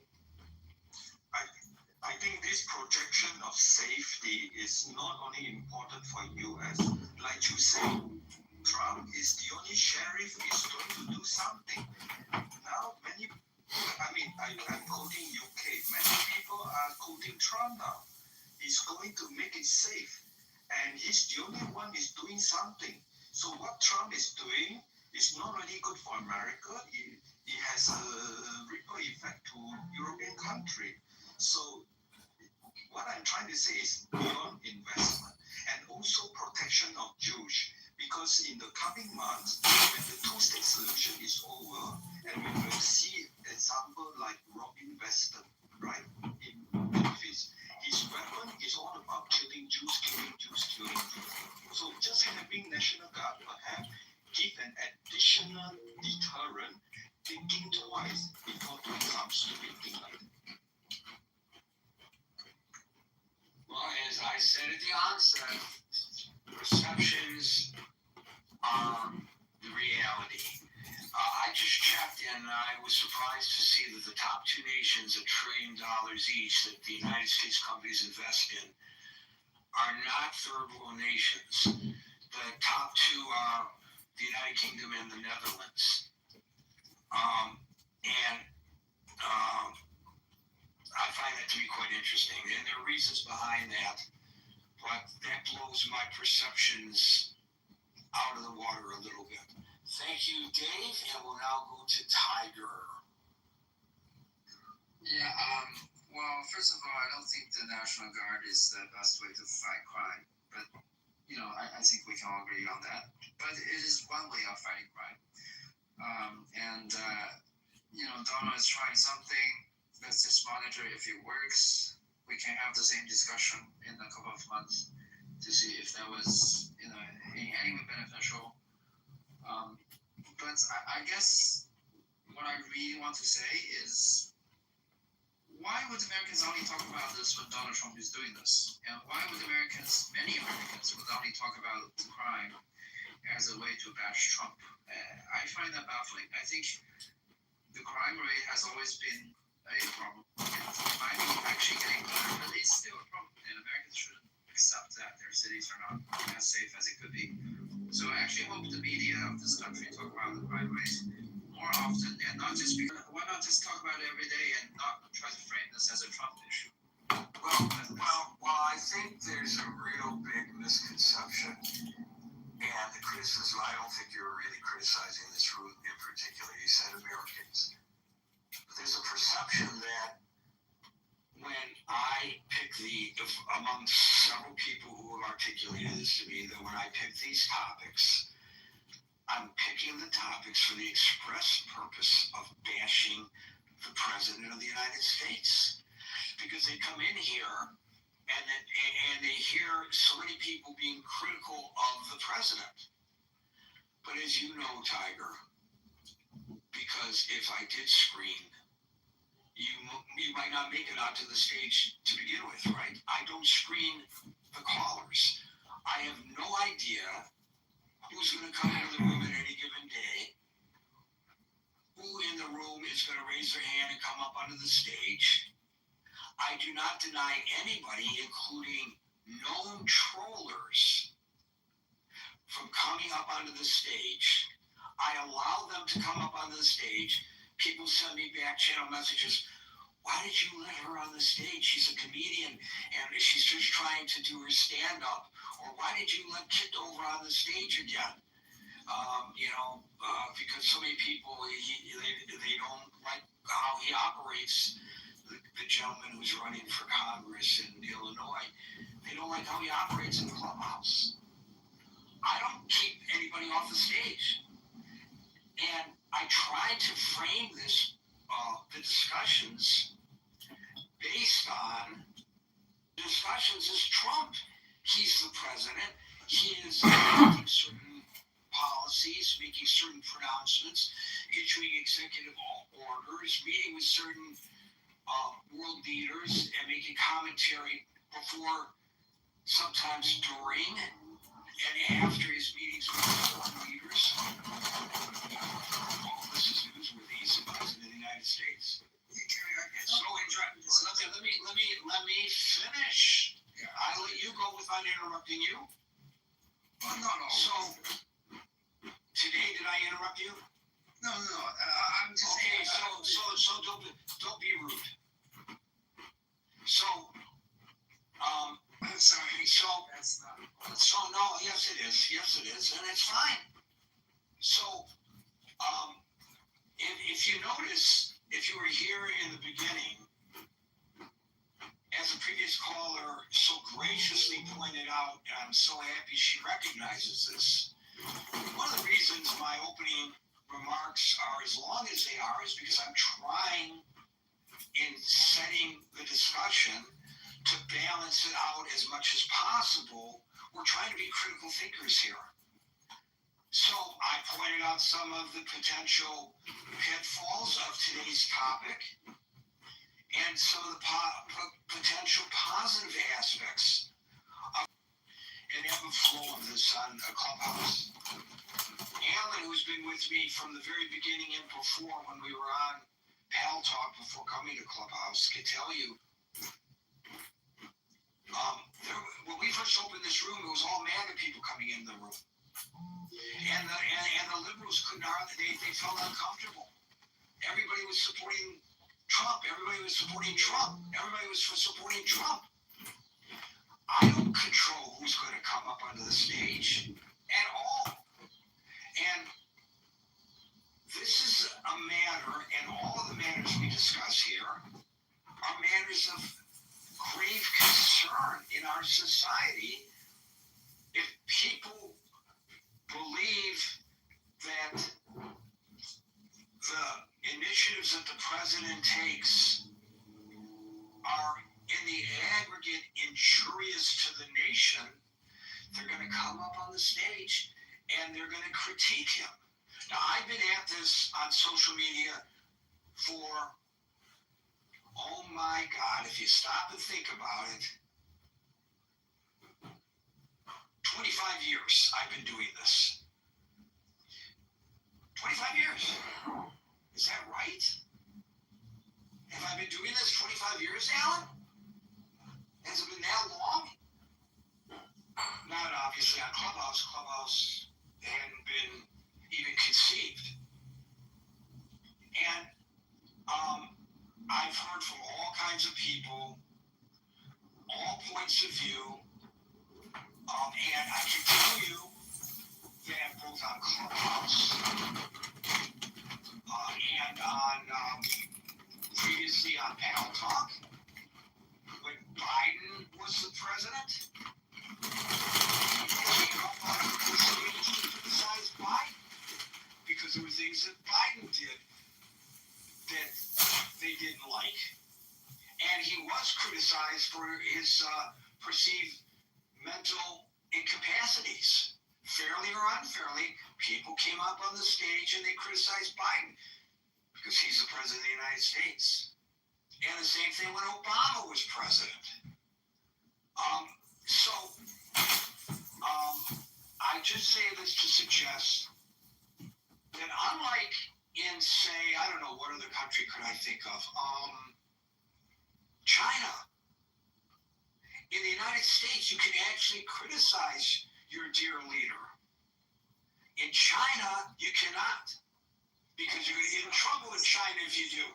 I think this projection of safety is not only important for US. Like you say, Trump is the only sheriff is going to do something. Now, I'm quoting UK. Many people are quoting Trump now. He's going to make it safe. And he's the only one is doing something. So what Trump is doing is not only good for America, it has a ripple effect to European country. So what I'm trying to say is beyond investment and also protection of Jews. Because in the coming months, when the two-state solution is over, and we will see example like Robin Weston, right, in office, his weapon is all about killing Jews, killing Jews, killing Jews. So just having National Guard perhaps give an additional deterrent, thinking twice before doing some stupid thing like that. Well, as I said at the onset, perceptions are the reality. I just checked and I was surprised to see that the top two nations, $1 trillion each, that the United States companies invest in are not third world nations. The top two are the United Kingdom and the Netherlands. I find that to be quite interesting. And there are reasons behind that, but that blows my perceptions out of the water a little bit. Thank you, Dave, and we'll now go to Tiger. Yeah, well, first of all, I don't think the National Guard is the best way to fight crime, but, I think we can all agree on that. But it is one way of fighting crime. Donald is trying something. Let's just monitor if it works. We can have the same discussion in a couple of months to see if that was, in any way beneficial. But I guess what I really want to say is, why would Americans only talk about this when Donald Trump is doing this? And why would many Americans, would only talk about crime as a way to bash Trump? I find that baffling. I think the crime rate has always been a problem. It might be actually getting better, but it's still a problem. And Americans shouldn't accept that their cities are not as safe as it could be. So I actually hope the media of this country talk about the crime rate more often, and not just because, why not just talk about it every day and not try to frame this as a Trump issue? Well, I think there's a real big misconception, and the criticism, I don't think you're really criticizing this room in particular. You said Americans. But there's a perception that when I pick among several people who have articulated this to me, that when I pick these topics, I'm picking the topics for the express purpose of bashing the President of the United States. Because they come in here and they hear so many people being critical of the President. But as you know, Tiger, because if I did screen, you might not make it out to the stage to begin with, right? I don't screen the callers. I have no idea who's going to come into the room at any given day, who in the room is going to raise their hand and come up onto the stage. I do not deny anybody, including known trollers, from coming up onto the stage. I allow them to come up onto the stage. People send me back channel messages. Why did you let her on the stage? She's a comedian and she's just trying to do her stand-up. Or why did you let Kitover on the stage again? Because so many people, they don't like how he operates. The gentleman who's running for Congress in Illinois, they don't like how he operates in the clubhouse. I don't keep anybody off the stage. And I try to frame the discussions based on discussions as Trump. He's the president. He is making certain policies, making certain pronouncements, issuing executive orders, meeting with certain world leaders and making commentary before, sometimes during, and after his meetings with world leaders. All this is newsworthy. He's the president of the United States. Let me finish. I let you go without interrupting you. Well, not all. So, today did I interrupt you? No. I'm just okay, saying. So don't be rude. So, I'm sorry. That's not. So no, yes it is, and it's fine. So, if you notice, if you were here in the beginning, as the previous caller so graciously pointed out, and I'm so happy she recognizes this, one of the reasons my opening remarks are as long as they are is because I'm trying, in setting the discussion, to balance it out as much as possible. We're trying to be critical thinkers here. So I pointed out some of the potential pitfalls of today's topic and some of the potential positive aspects of an ebb and flow of this on a Clubhouse. Alan, who's been with me from the very beginning and before when we were on Pal Talk before coming to Clubhouse, can tell you, when we first opened this room, it was all MAGA people coming in the room. And the liberals couldn't hardly, they felt uncomfortable. Everybody was supporting Trump. Everybody was supporting Trump. I don't control who's going to come up onto the stage at all. And this is a matter, and all of the matters we discuss here are matters of grave concern in our society. If people believe that the initiatives that the president takes are in the aggregate injurious to the nation, they're going to come up on the stage and they're going to critique him. Now, I've been at this on social media for, oh my God, if you stop and think about it, 25 years I've been doing this. 25 years. Is that right? Have I been doing this 25 years, Alan? Has it been that long? Not obviously on Clubhouse. Clubhouse hadn't been even conceived. And I've heard from all kinds of people, all points of view, and I can tell you that both on Clubhouse and on previously on Panel Talk, when Biden was the president, they came up on the stage to criticize Biden because there were things that Biden did that they didn't like. And he was criticized for his perceived mental incapacities. Fairly or unfairly, people came up on the stage and they criticized Biden because he's the president of the United States. And the same thing when Obama was president. I just say this to suggest that unlike in, say, I don't know, what other country could I think of? China. In the United States, you can actually criticize your dear leader. In China, you cannot, because you're going to get in trouble in China if you do.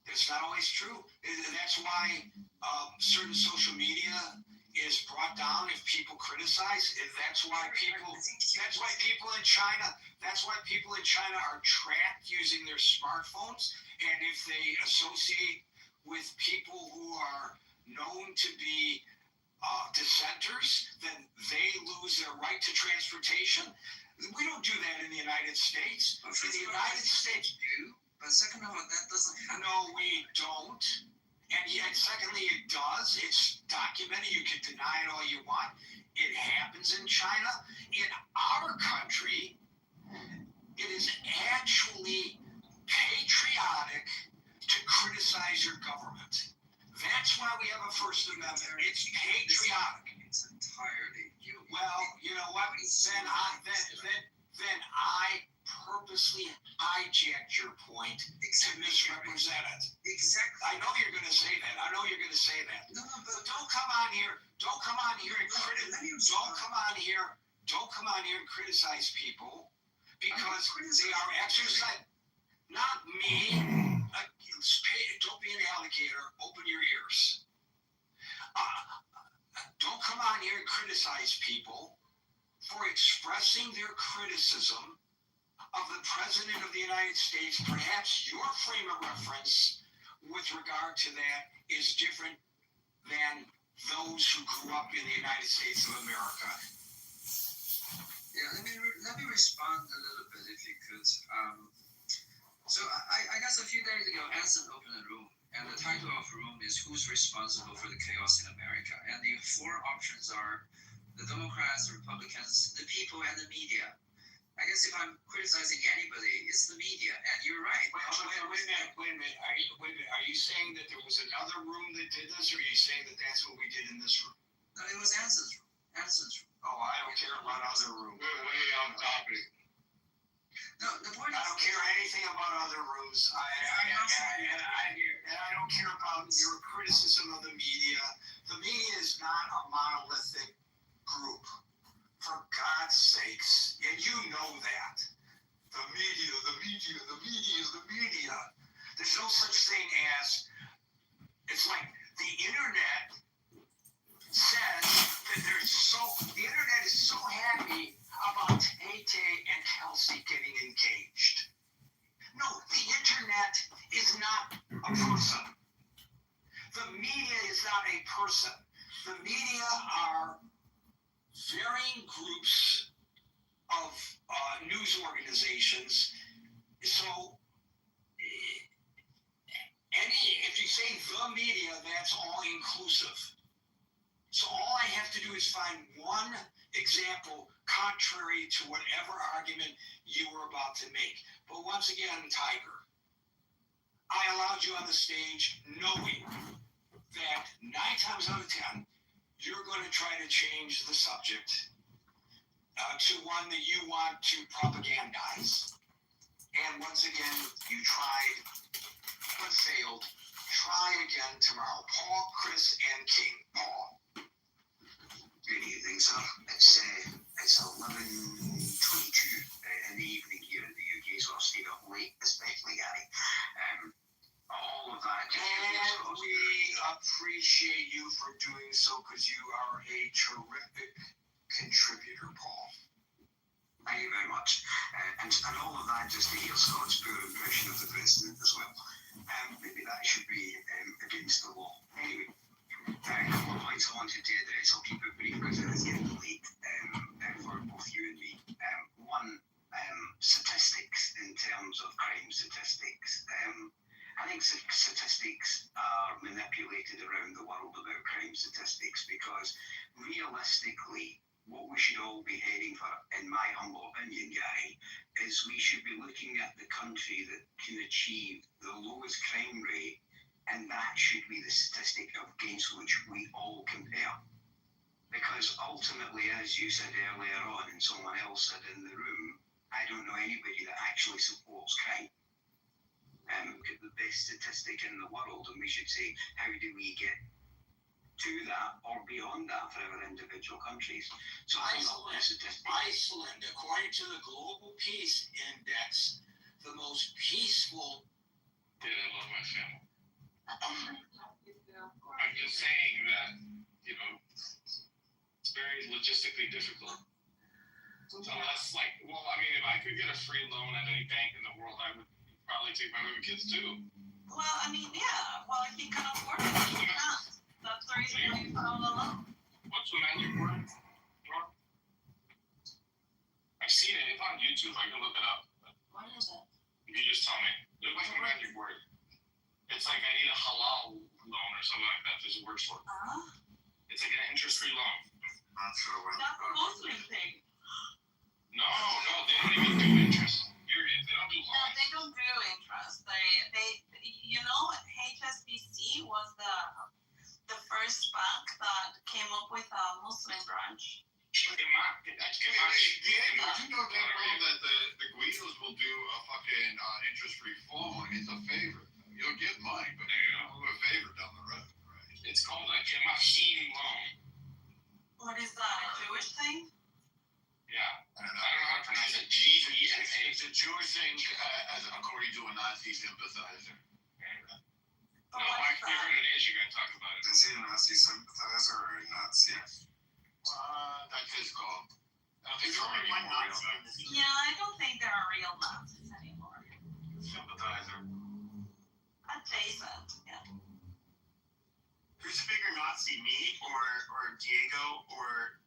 That's not always true. That's why certain social media is brought down if people criticize. That's why people in China are tracked using their smartphones. And if they associate with people who are known to be dissenters, then they lose their right to transportation. We don't do that in the United States. In the United States, But second of all, that doesn't happen. no, we don't. And yet, secondly, it does. It's documented. You can deny it all you want. It happens in China. In our country, it is actually patriotic to criticize your government. That's why we have a First Amendment. It's patriotic. It's entirely you. Well, you know what? Then I purposely hijacked your point to misrepresent it. Exactly. I know you're going to say that. No, but don't come on here. Don't come on here and criticize people because they are exercising. Not me. Don't be an alligator. Open your ears. Don't come on here and criticize people for expressing their criticism of the President of the United States. Perhaps your frame of reference with regard to that is different than those who grew up in the United States of America. Yeah, let me respond a little bit if you could. So I guess a few days ago, Anson opened a room, and the title of the room is "Who's Responsible for the Chaos in America?" And the four options are the Democrats, the Republicans, the people, and the media. I guess if I'm criticizing anybody, it's the media, and you're right. Wait a minute. Are you saying that there was another room that did this, or are you saying that that's what we did in this room? No, it was Anson's room. Oh, I don't care about other rooms. We're way off topic. No, the point I don't care anything about other rooms. And I don't care about your criticism of the media. The media is not a monolithic group. For God's sakes, and you know that. The media. There's no such thing as, it's like the internet says that the internet is so happy about Tay-Tay and Kelsey getting engaged. No, the internet is not a person. The media is not a person. The media are varying groups of news organizations. So, if you say the media, that's all inclusive. So all I have to do is find one example, contrary to whatever argument you were about to make. But once again, Tiger, I allowed you on the stage knowing that 9 times out of 10, you're going to try to change the subject to one that you want to propagandize. And once again, you tried, but failed. Try again tomorrow. Paul, Chris, and King. Paul. Good evening, sir. It's 11:22 in the evening here in the UK, so I've stayed up late, especially Gary. All of that just And we appreciate you for doing so because you are a terrific contributor, Paul. Thank you very much. And all of that just to hear Scott's poor impression of the president as well. Maybe that should be against the law. Anyway, a couple of points I wanted to address. I'll keep it brief because it is getting late for both you and me. One, statistics in terms of crime statistics. I think statistics are manipulated around the world about crime statistics because realistically, what we should all be heading for, in my humble opinion, Gary, is we should be looking at the country that can achieve the lowest crime rate, and that should be the statistic against which we all compare. Because ultimately, as you said earlier on, and someone else said in the room, I don't know anybody that actually supports crime. The best statistic in the world, and we should say, how do we get to that or beyond that for our individual countries? So Iceland, according to the Global Peace Index, the most peaceful. Yeah, I love my family. I'm just saying that, it's very logistically difficult. Unless, if I could get a free loan at any bank in the world, I would probably take my little kids too. Well, yeah. Well, if you can afford it, you can't. That's the reason why you found a loan. What's the menu for it? I've seen it. It's on YouTube. I can look it up. What is it? You just tell me. There's like a menu for it. It's like I need a halal loan or something like that. There's a word for it. It's like an interest-free loan. Not sure what. That's a Muslim thing. No, they don't even do interest. Period. They don't do No, loans. they don't do interest. They HSBC was the first bank that came up with a Muslim branch. Diego, you know damn well that the Guidos will do a fucking interest-free loan. It's a favor. You'll get money, but they'll do a favor down the road, right? It's called a Kemachim loan. What is that? A Jewish thing? Yeah. I don't know how to pronounce it. G-E-M-A. It's a Jewish thing, according to a Nazi sympathizer. But No, what Mike, is you're that? an Asian guy talk about it. Is he a Nazi sympathizer or a Nazi? That's his call. I don't think There's there are only any one more Nazi real in this. Yeah, I don't think there are real Nazis anymore. sympathizer. Adjacent, yeah. Who's a bigger Nazi, me or Diego or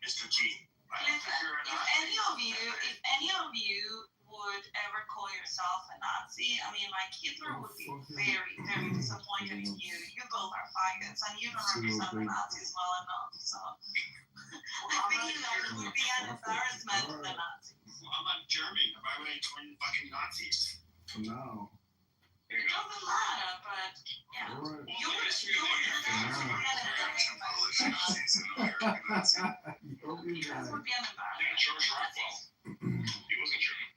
Mr. G? I don't think you're a Listen, Nazi. if any of you would ever call yourself a Nazi, like Hitler would be very, very disappointed in you. You both are faggots and you don't understand the Nazis well enough, so I think that would be an embarrassment to the Nazis. Well, I'm not German. Why would I join fucking Nazis? No. It doesn't matter, but yeah. All right. You would Don't be be an mad. embarrassment. George Rockwell. He wasn't German.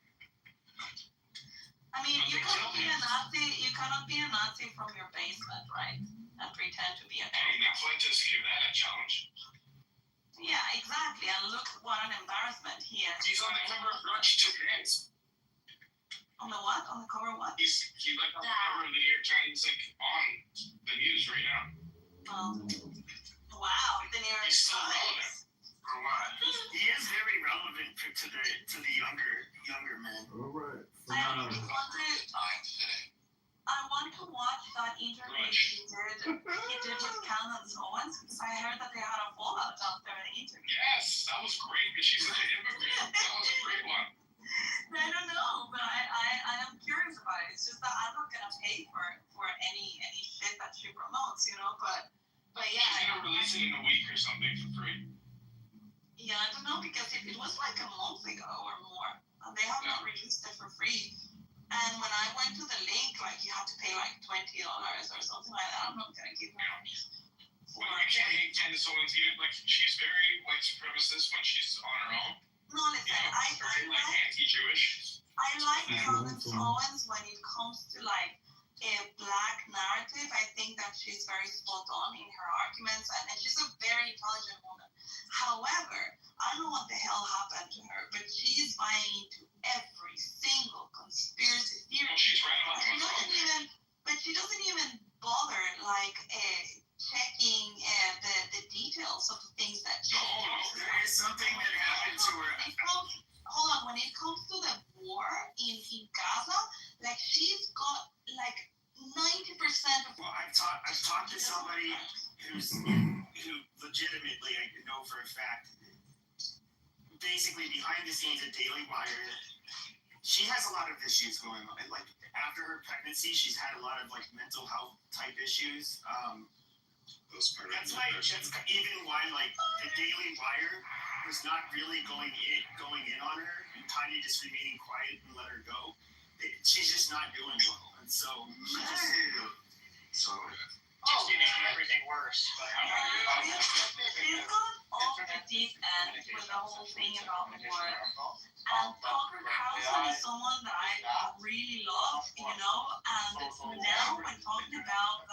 You cannot be a Nazi from your basement, right? And pretend to be a Hey, Nick Fuentes gave that a challenge. Yeah, exactly. And look what an embarrassment he is. He's on the cover of Grudge 2 Hands. On the what? On the cover of what? He's on the cover of the New York Times, on the news right now. Wow, the New York He's still Times. relevant. For what? He is very relevant to the younger men. All right. I want to watch that interview he did with Candace Owens because I heard that they had a fallout after the interview. Yes, that was great because she's such an immigrant. That was a great one. I don't know, but I am curious about it. It's just that I'm not gonna pay for any shit that she promotes, but yeah. She's gonna release it in a week or something for free. Yeah, I don't know, because if it was like a month ago or more, they have not released it for free. And when I went to the link, like you have to pay like $20 or something like that. I'm not gonna give her money. Well, I can't hate Candace Owens even, like, she's very white supremacist when she's on her own. No, listen, I very, like, anti-Jewish. I like Candace Owens when it comes to like a black narrative. I think that she's very spot on in her arguments, and she's a very intelligent woman. However, I don't know what the hell happened to her, but she's buying into every single conspiracy theory. Well, she's right about She doesn't even bother like checking the details of the things that she There is something that happened to her. When it comes to the war in Gaza, like she's got like 90% of. Well, I've talked to somebody who legitimately, I know for a fact, basically behind the scenes at Daily Wire, she has a lot of issues going on. Like after her pregnancy, she's had a lot of like mental health type issues. That's even why like the Daily Wire was not really going in on her and kind of just remaining quiet and let her go. She's just not doing well, and so just making everything worse. She's gone off the deep end with the whole thing about the war. And Tucker Carlson is someone that I really love, and now when talking about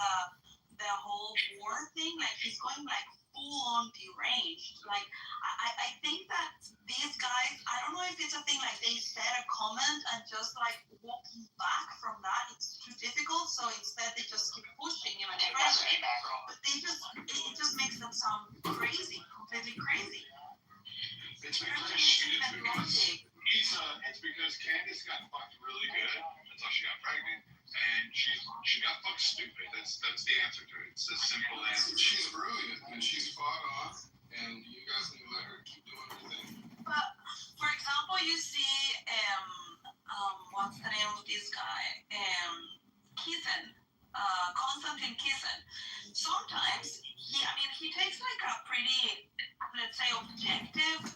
the whole war thing, like he's going like full on deranged. Like I think that these guys, I don't know if it's a thing like they said a comment and just like walking back from that, it's too difficult. So instead they just keep pushing him and further. But it just makes them sound crazy, completely crazy. It's because Candace got fucked really good until she got pregnant, and she got fucked stupid. That's the answer to it. It's a simple answer. She's brilliant and she's fought off, and you guys need to let her keep doing her thing. But for example, you see, what's the name of this guy? Kissen, Konstantin Kissen. Sometimes he takes like a pretty, let's say, objective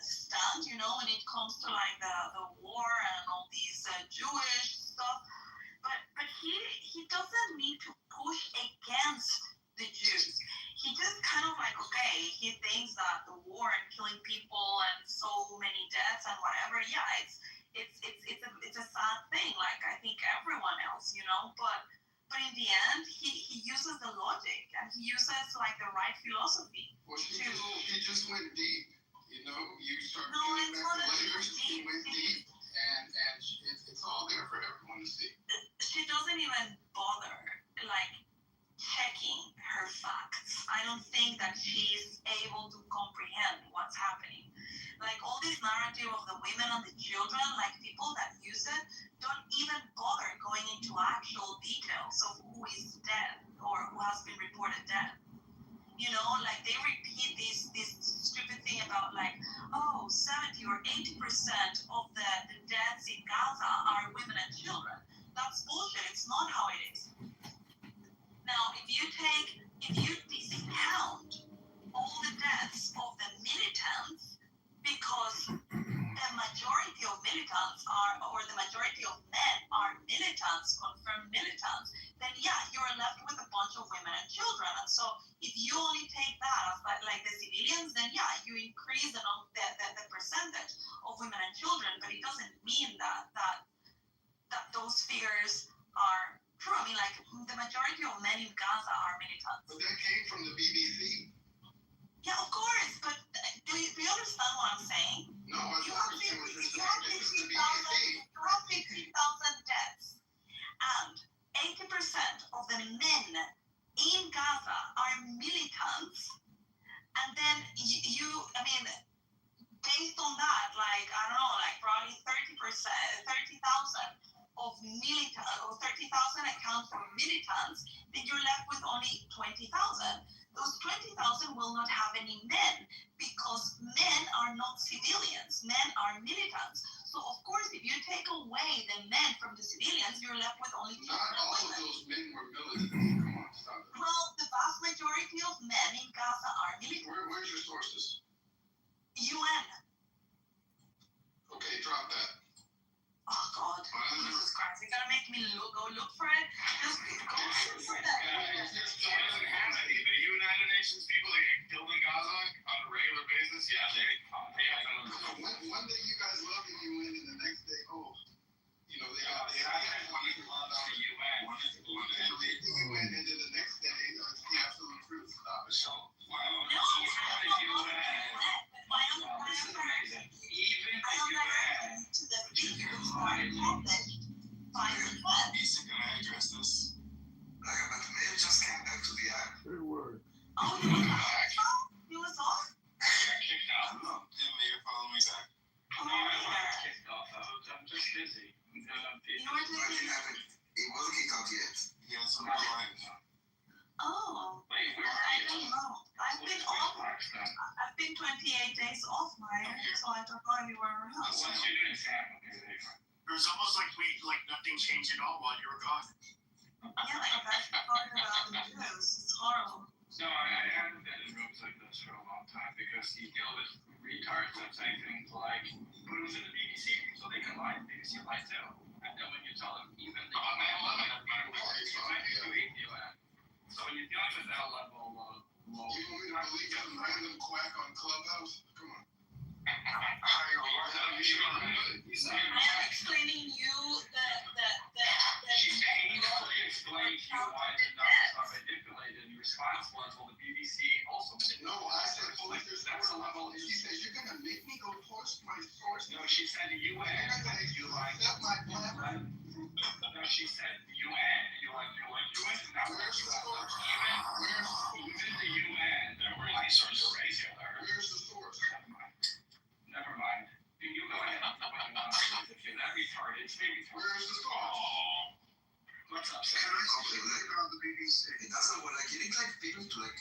stand, when it comes to like the war and all these Jewish stuff. But he doesn't need to push against the Jews. He just kind of like, okay, he thinks that the war and killing people and so many deaths and whatever, yeah, it's a sad thing, like I think everyone else, but in the end he uses the logic and he uses like the right philosophy. Well, he just went deep, you start no, peeling it's back not the layers, deep. he went deep, and it's all there for everyone to see. She doesn't even bother like checking her facts. I don't think that she's able to comprehend what's happening. Like all this narrative of the women and the children, like people that use it don't even bother going into actual details of who is dead or who has been reported dead. Like they repeat this stupid thing about like, 70 or 80% of the deaths in Gaza are women and children. That's bullshit. It's not how it is. Now, if you discount all the deaths of the militants, because the majority of militants or the majority of men are militants, confirmed militants, then yeah, you're left with a bunch of women and children. And so if you only take that as like the civilians, then yeah, you increase the percentage of women and children, but it doesn't mean that those figures are true. I mean, like the majority of men in Gaza are militants. But that came from the BBC. Yeah, of course. But do you understand what I'm saying? No, I You have 15,000 deaths, and 80% of the men in Gaza are militants, and then based on that, like I don't know, like probably 30,000 of 30,000 account for militants, then you're left with only 20,000. Those 20,000 will not have any men because men are not civilians. Men are militants. So of course, if you take away the men from the civilians, you're left with only children. Not all of those men were militants. Come on, stop it. Well, the vast majority of men in Gaza are militants. Where's your sources? Oh, he was off? Kicked I out. don't know. Didn't Mayor follow me back? Oh, No, I wasn't yeah. kicked off. I'm just busy. You know what I didn't have it. It wasn't kicked out yet. He was on the line. Oh, Wait, where I are don't you? know. I've been off. I've been 28 days off, Meyer, so I don't know if you were around. What's you doing, Sam? It was almost like nothing changed at all while you were gone. Yeah, like that's talking about the news. It's horrible. No, I haven't been in rooms like this for a long time because you deal with retards that say things like, but it was in the BBC, so they can lie. The BBC lie too. And then when you tell them even the UN. So when you're dealing with that level of low, We got them quack on Clubhouse. Come on. I am explaining you she painfully explained to you why the numbers are manipulated, and your response was, well, the BBC also manipulated. No, I said, well, if there's That's the level. she says, you're gonna make me go post my source. No, she said the UN. You like That's my plan. No, she said the UN. You like UN is not Where's the source? even the UN. There were resources regular. Where's the source? Never mind. You go ahead and do what you want. If you're that retarded, stay retarded. Where's the source? Oh. What's up, Can Sam? I complain? Like, on the BBC. It doesn't work. Like, you need like people to like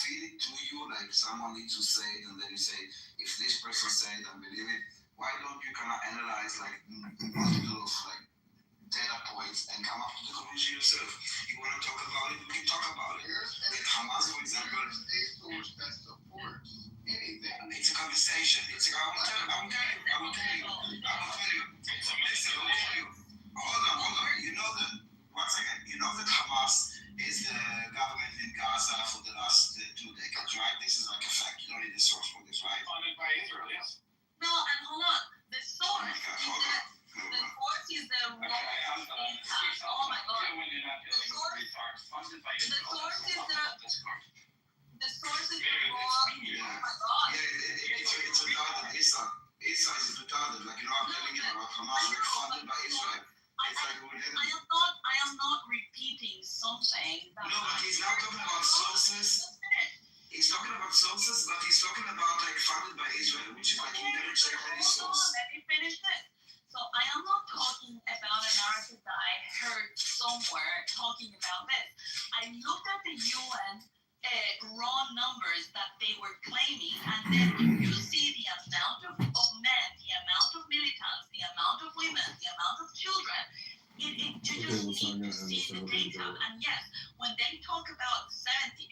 feed it to you. Like, someone needs to say it, and then you say, if this person said it, I believe it. Why don't you kind of analyze like multiple of like data points and come up with the conclusion yourself? You want to talk about it? We can talk about it. Like Hamas, for example. There's a source that supports anything. It's a conversation. I'm telling you. Hold on. You know that, once again, you know that Hamas is the government in Gaza for the last 2 decades, right? This is like a fact. You don't need a source for this, right? Funded by Israel, yes. No, and hold on. The source is the raw impact. Oh my God. When you're not dealing with retards, funded by The Israel. source is the raw. Yeah. Oh my God. Yeah, it's retarded. Israel is retarded. Like, you know, I'm telling you about Hamas, like, funded by Israel. It's like, I am not repeating something that. No, but he's not talking about sources. He's talking about sources, but he's talking about like funded by Israel, which is like he never checked any source. Let me finish this. So I am not talking about a narrative that I heard somewhere talking about this. I looked at the UN raw numbers that they were claiming, and then you see the amount of men, the amount of militants, the amount of women, the amount of children. You just need to see the data. And yes, when they talk about 70-80%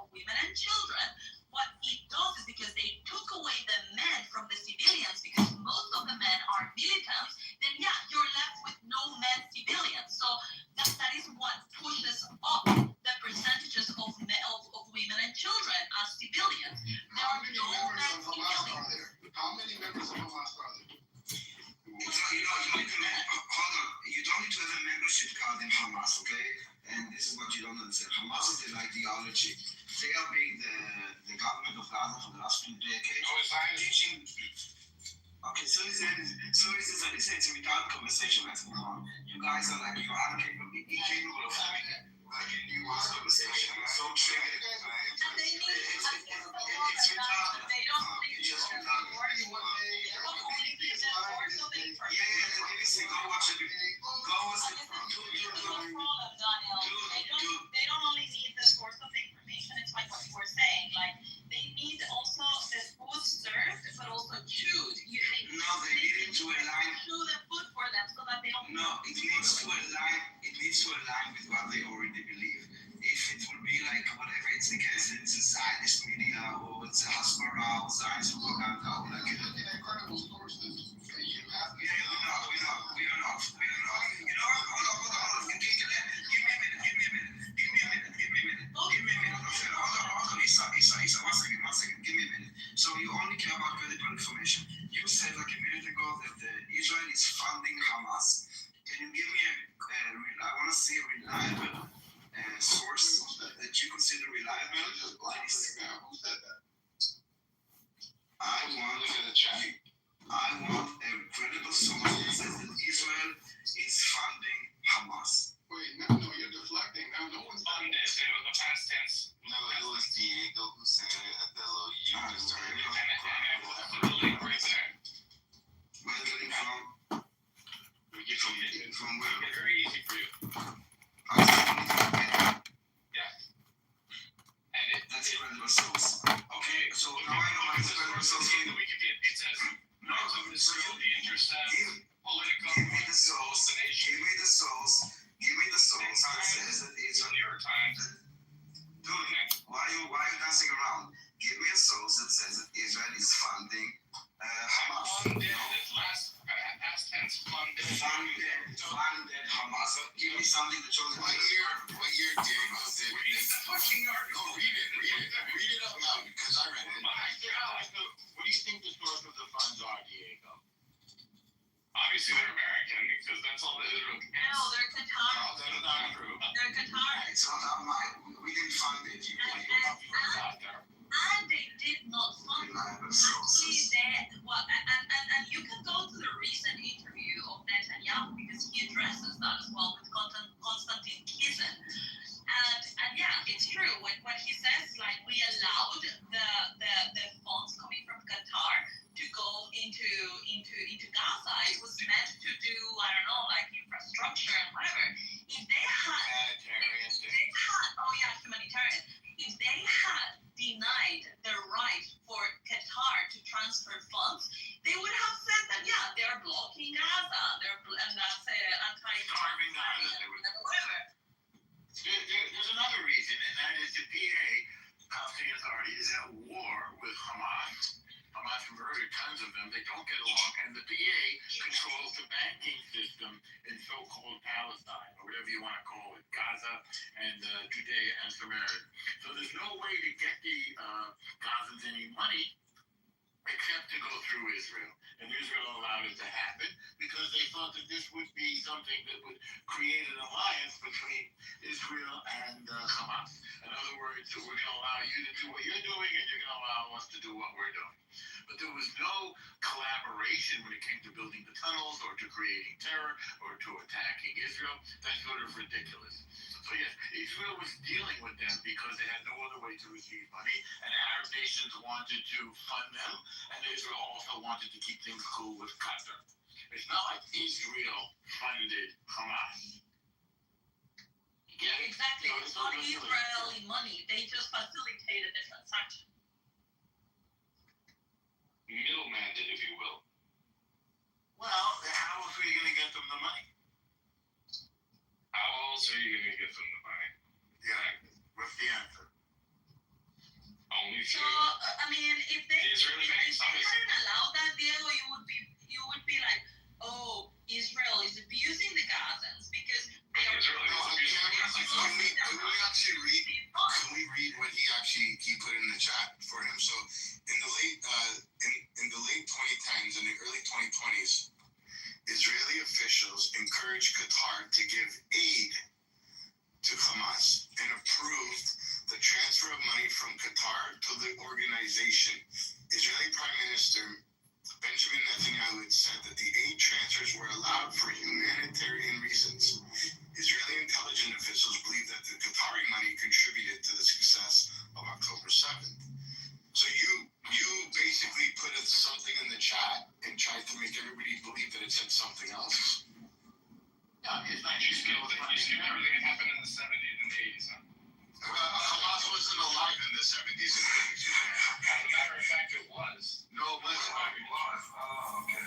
of women and children, what it does is because they took away the men from the civilians, because most of the men are militants, then yeah, you're left with no men civilians. So that is what pushes up the percentages of women and children as civilians. There are no men civilians. How many members of Hamas are there? You don't need to have a membership card in Hamas, okay? And this is what you don't understand. Hamas is an ideology. They are being the government of Gaza for the last 2 decades. Teaching. Okay, so it's a retarded conversation that's going on. You guys are like, you're incapable of having like a nuanced conversation. It's so triggered. It's retarded. It's just retarded. Yeah, the BBC, go watch it. Go watch it. They don't only need the source of the information, it's like what you were saying, like they need also the food served, but also chewed. No, they need to align. Chew the food for them so that they don't. No, it needs to align. It needs to align with what they already believe. If it will be like whatever it's the case, it's a Zionist media or it's a Hasbara or Zionist propaganda or like incredible sources. We are not. You know, hold on. Give me a minute. Hold on. Isa, one second. Give me a minute. So you only care about credible information. You said like a minute ago that Israel is funding Hamas. Can you give me I want to see a reliable source that you consider reliable? Who said that? I want a credible source that says that Israel is funding Hamas. Wait, no, you're deflecting. Now, no one's Funded. It was the past tense. No, and Judea and Samaria. So there's no way to get the Gazans any money except to go through Israel. And Israel allowed it to happen because they thought that this would be something that would create an alliance between Israel and Hamas. In other words, we're going to allow you to do what you're doing and you're going to allow us to do what we're doing. But there was no collaboration when it came to building the tunnels or to creating terror or to attacking Israel. That's sort of ridiculous. So yes, Israel was dealing with them because they had no other way to receive money, and Arab nations wanted to fund them, and Israel also wanted to keep things cool with Qatar. It's not like Israel funded Hamas. You get it? Exactly. So It's not Israeli money. They just facilitated the transaction. Middleman did, if you will. Well, how else were you gonna get them the money? How else are you going to get them the money? Yeah, what's the answer? Only So, through I mean, if they Israeli banks, hadn't allowed that, Diego, you would be like, oh, Israel is abusing the Gazans because they are. Israel is abusing the Gazans. Can we read what he put in the chat for him? So in the late 2010s and the early 2020s, Israeli officials encouraged Qatar to give aid to Hamas and approved the transfer of money from Qatar to the organization. Israeli Prime Minister Benjamin Netanyahu had said that the aid transfers were allowed for humanitarian reasons. Israeli intelligence officials believe that the Qatari money contributed to the success of October 7th. So you basically put something in the chat and tried to make everybody believe that it said something else. Yeah, it's not you skill that everything that happened in the 70s and 80s. Hamas wasn't alive in the 70s and 80s. As a matter of fact, it was. No, it wasn't. Oh, okay.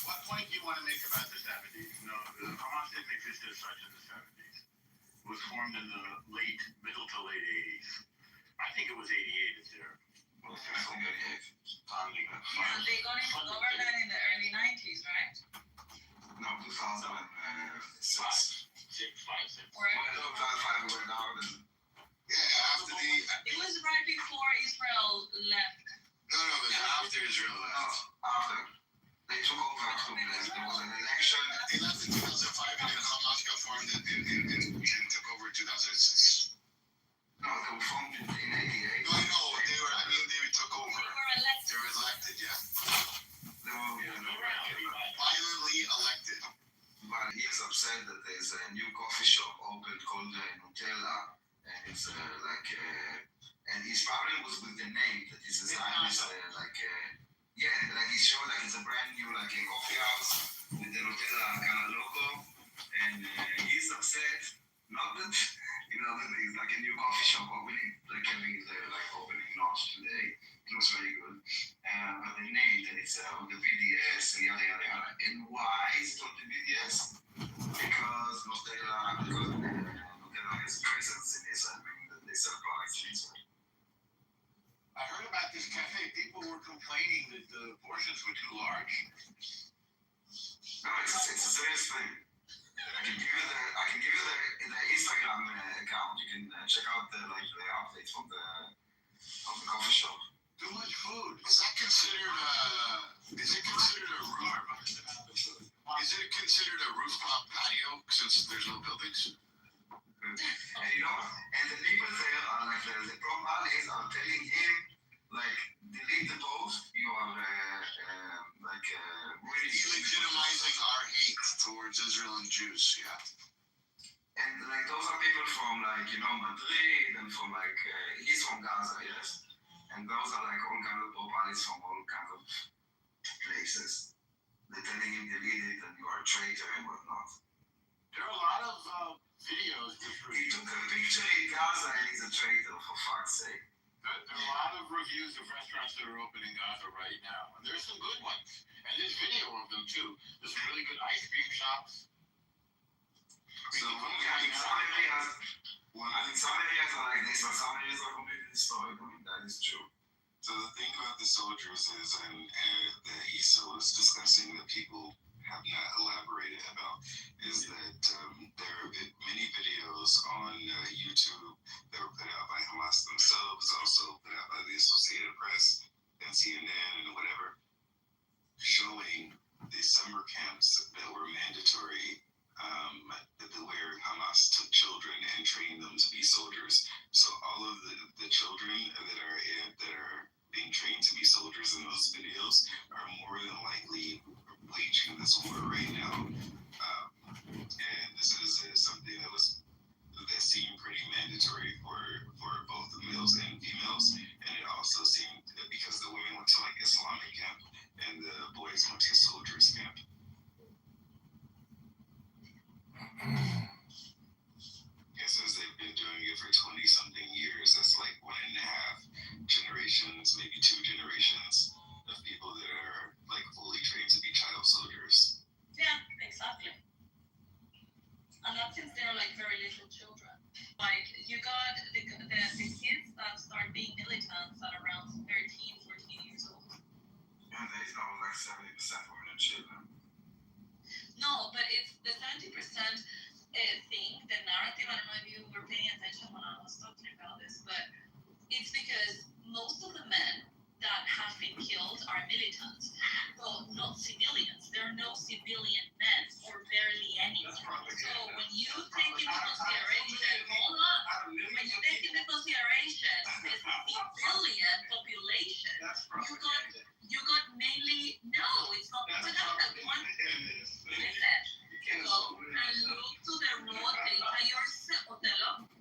What point do you want to make about the 70s? No, the Hamas didn't exist as such in the 70s. It was formed in the middle to late 80s. I think it was 88 is there. Well, I think 88. Founding. Yeah, they got into government in the early 90s, right? No, 2006. Or No, 2005 went out and Yeah, after the... it was right before Israel left. No, it was after Israel left. after they took over from there was an election. They left in 2005 and then Hamas got formed and took over in 2006. No, they were formed in 88. No, they took over. They were They were elected, elected. yeah. They were Violently elected. But he's upset that there's a new coffee shop opened called Nutella, and it's and his problem was with the name that is designed as he's showing like it's a brand new a coffee house with the Nutella kind of logo, and he's upset. Not that that it's like a new coffee shop opening, like having the opening launch today. It looks very good, but the name that it's on the BDS and yada yada yada. And why is it on the BDS? Because Nutella has presence in Israel, meaning that they sell products in Israel. I heard about this cafe. People were complaining that the portions were too large. No, it's a serious thing. I can give you the Instagram account. You can check out the updates from the coffee shop. Too much food. Is it considered a rooftop patio since there's no buildings? And and the people there are the Pro-Malis are telling him delete the post. You are really Legitimizing our hate towards Israel and Jews, yeah. And those are people from Madrid and from he's from Gaza, yes. And those are all kinds of Pro-Malis from all kinds of places. They're telling him delete it and you are a traitor and whatnot. There are a lot of videos. He took a picture in Gaza and he's a traitor, for fuck's sake. There are a lot of reviews of restaurants that are open in Gaza right now, and there's some good ones. And there's video of them too. There's some really good ice cream shops. So in some areas are like this, but some areas are completely destroyed. I mean, that is true. So the thing about the soldiers is, and that Issa was discussing, that people have not elaborated about is that there have been many videos on YouTube that were put out by Hamas themselves, also put out by the Associated Press and CNN and whatever, showing the summer camps that were mandatory, where Hamas took children and trained them to be soldiers. So all of the children that are being trained to be soldiers in those videos are more than likely waging this war right now. And this is something that seemed pretty mandatory for both the males and females. And it also seemed because the women went to like Islamic camp and the boys went to soldiers camp. And since they've been doing it for 20-something years, that's like 1.5 generations, maybe 2 generations of people that are like fully trained to be child soldiers. Yeah, exactly. And that's since they're like very little children. Like you got the kids that start being militants at around 13, 14 years old. Nowadays, like 70% women and children. No, but it's the 70% thing, the narrative. I don't know if you were paying attention when I was talking about this, but it's because most of the men that have been killed are militants, but not civilians. There are no civilian men, or barely any. So when you take into consideration, hold on, when you take into consideration the civilian population, you got mainly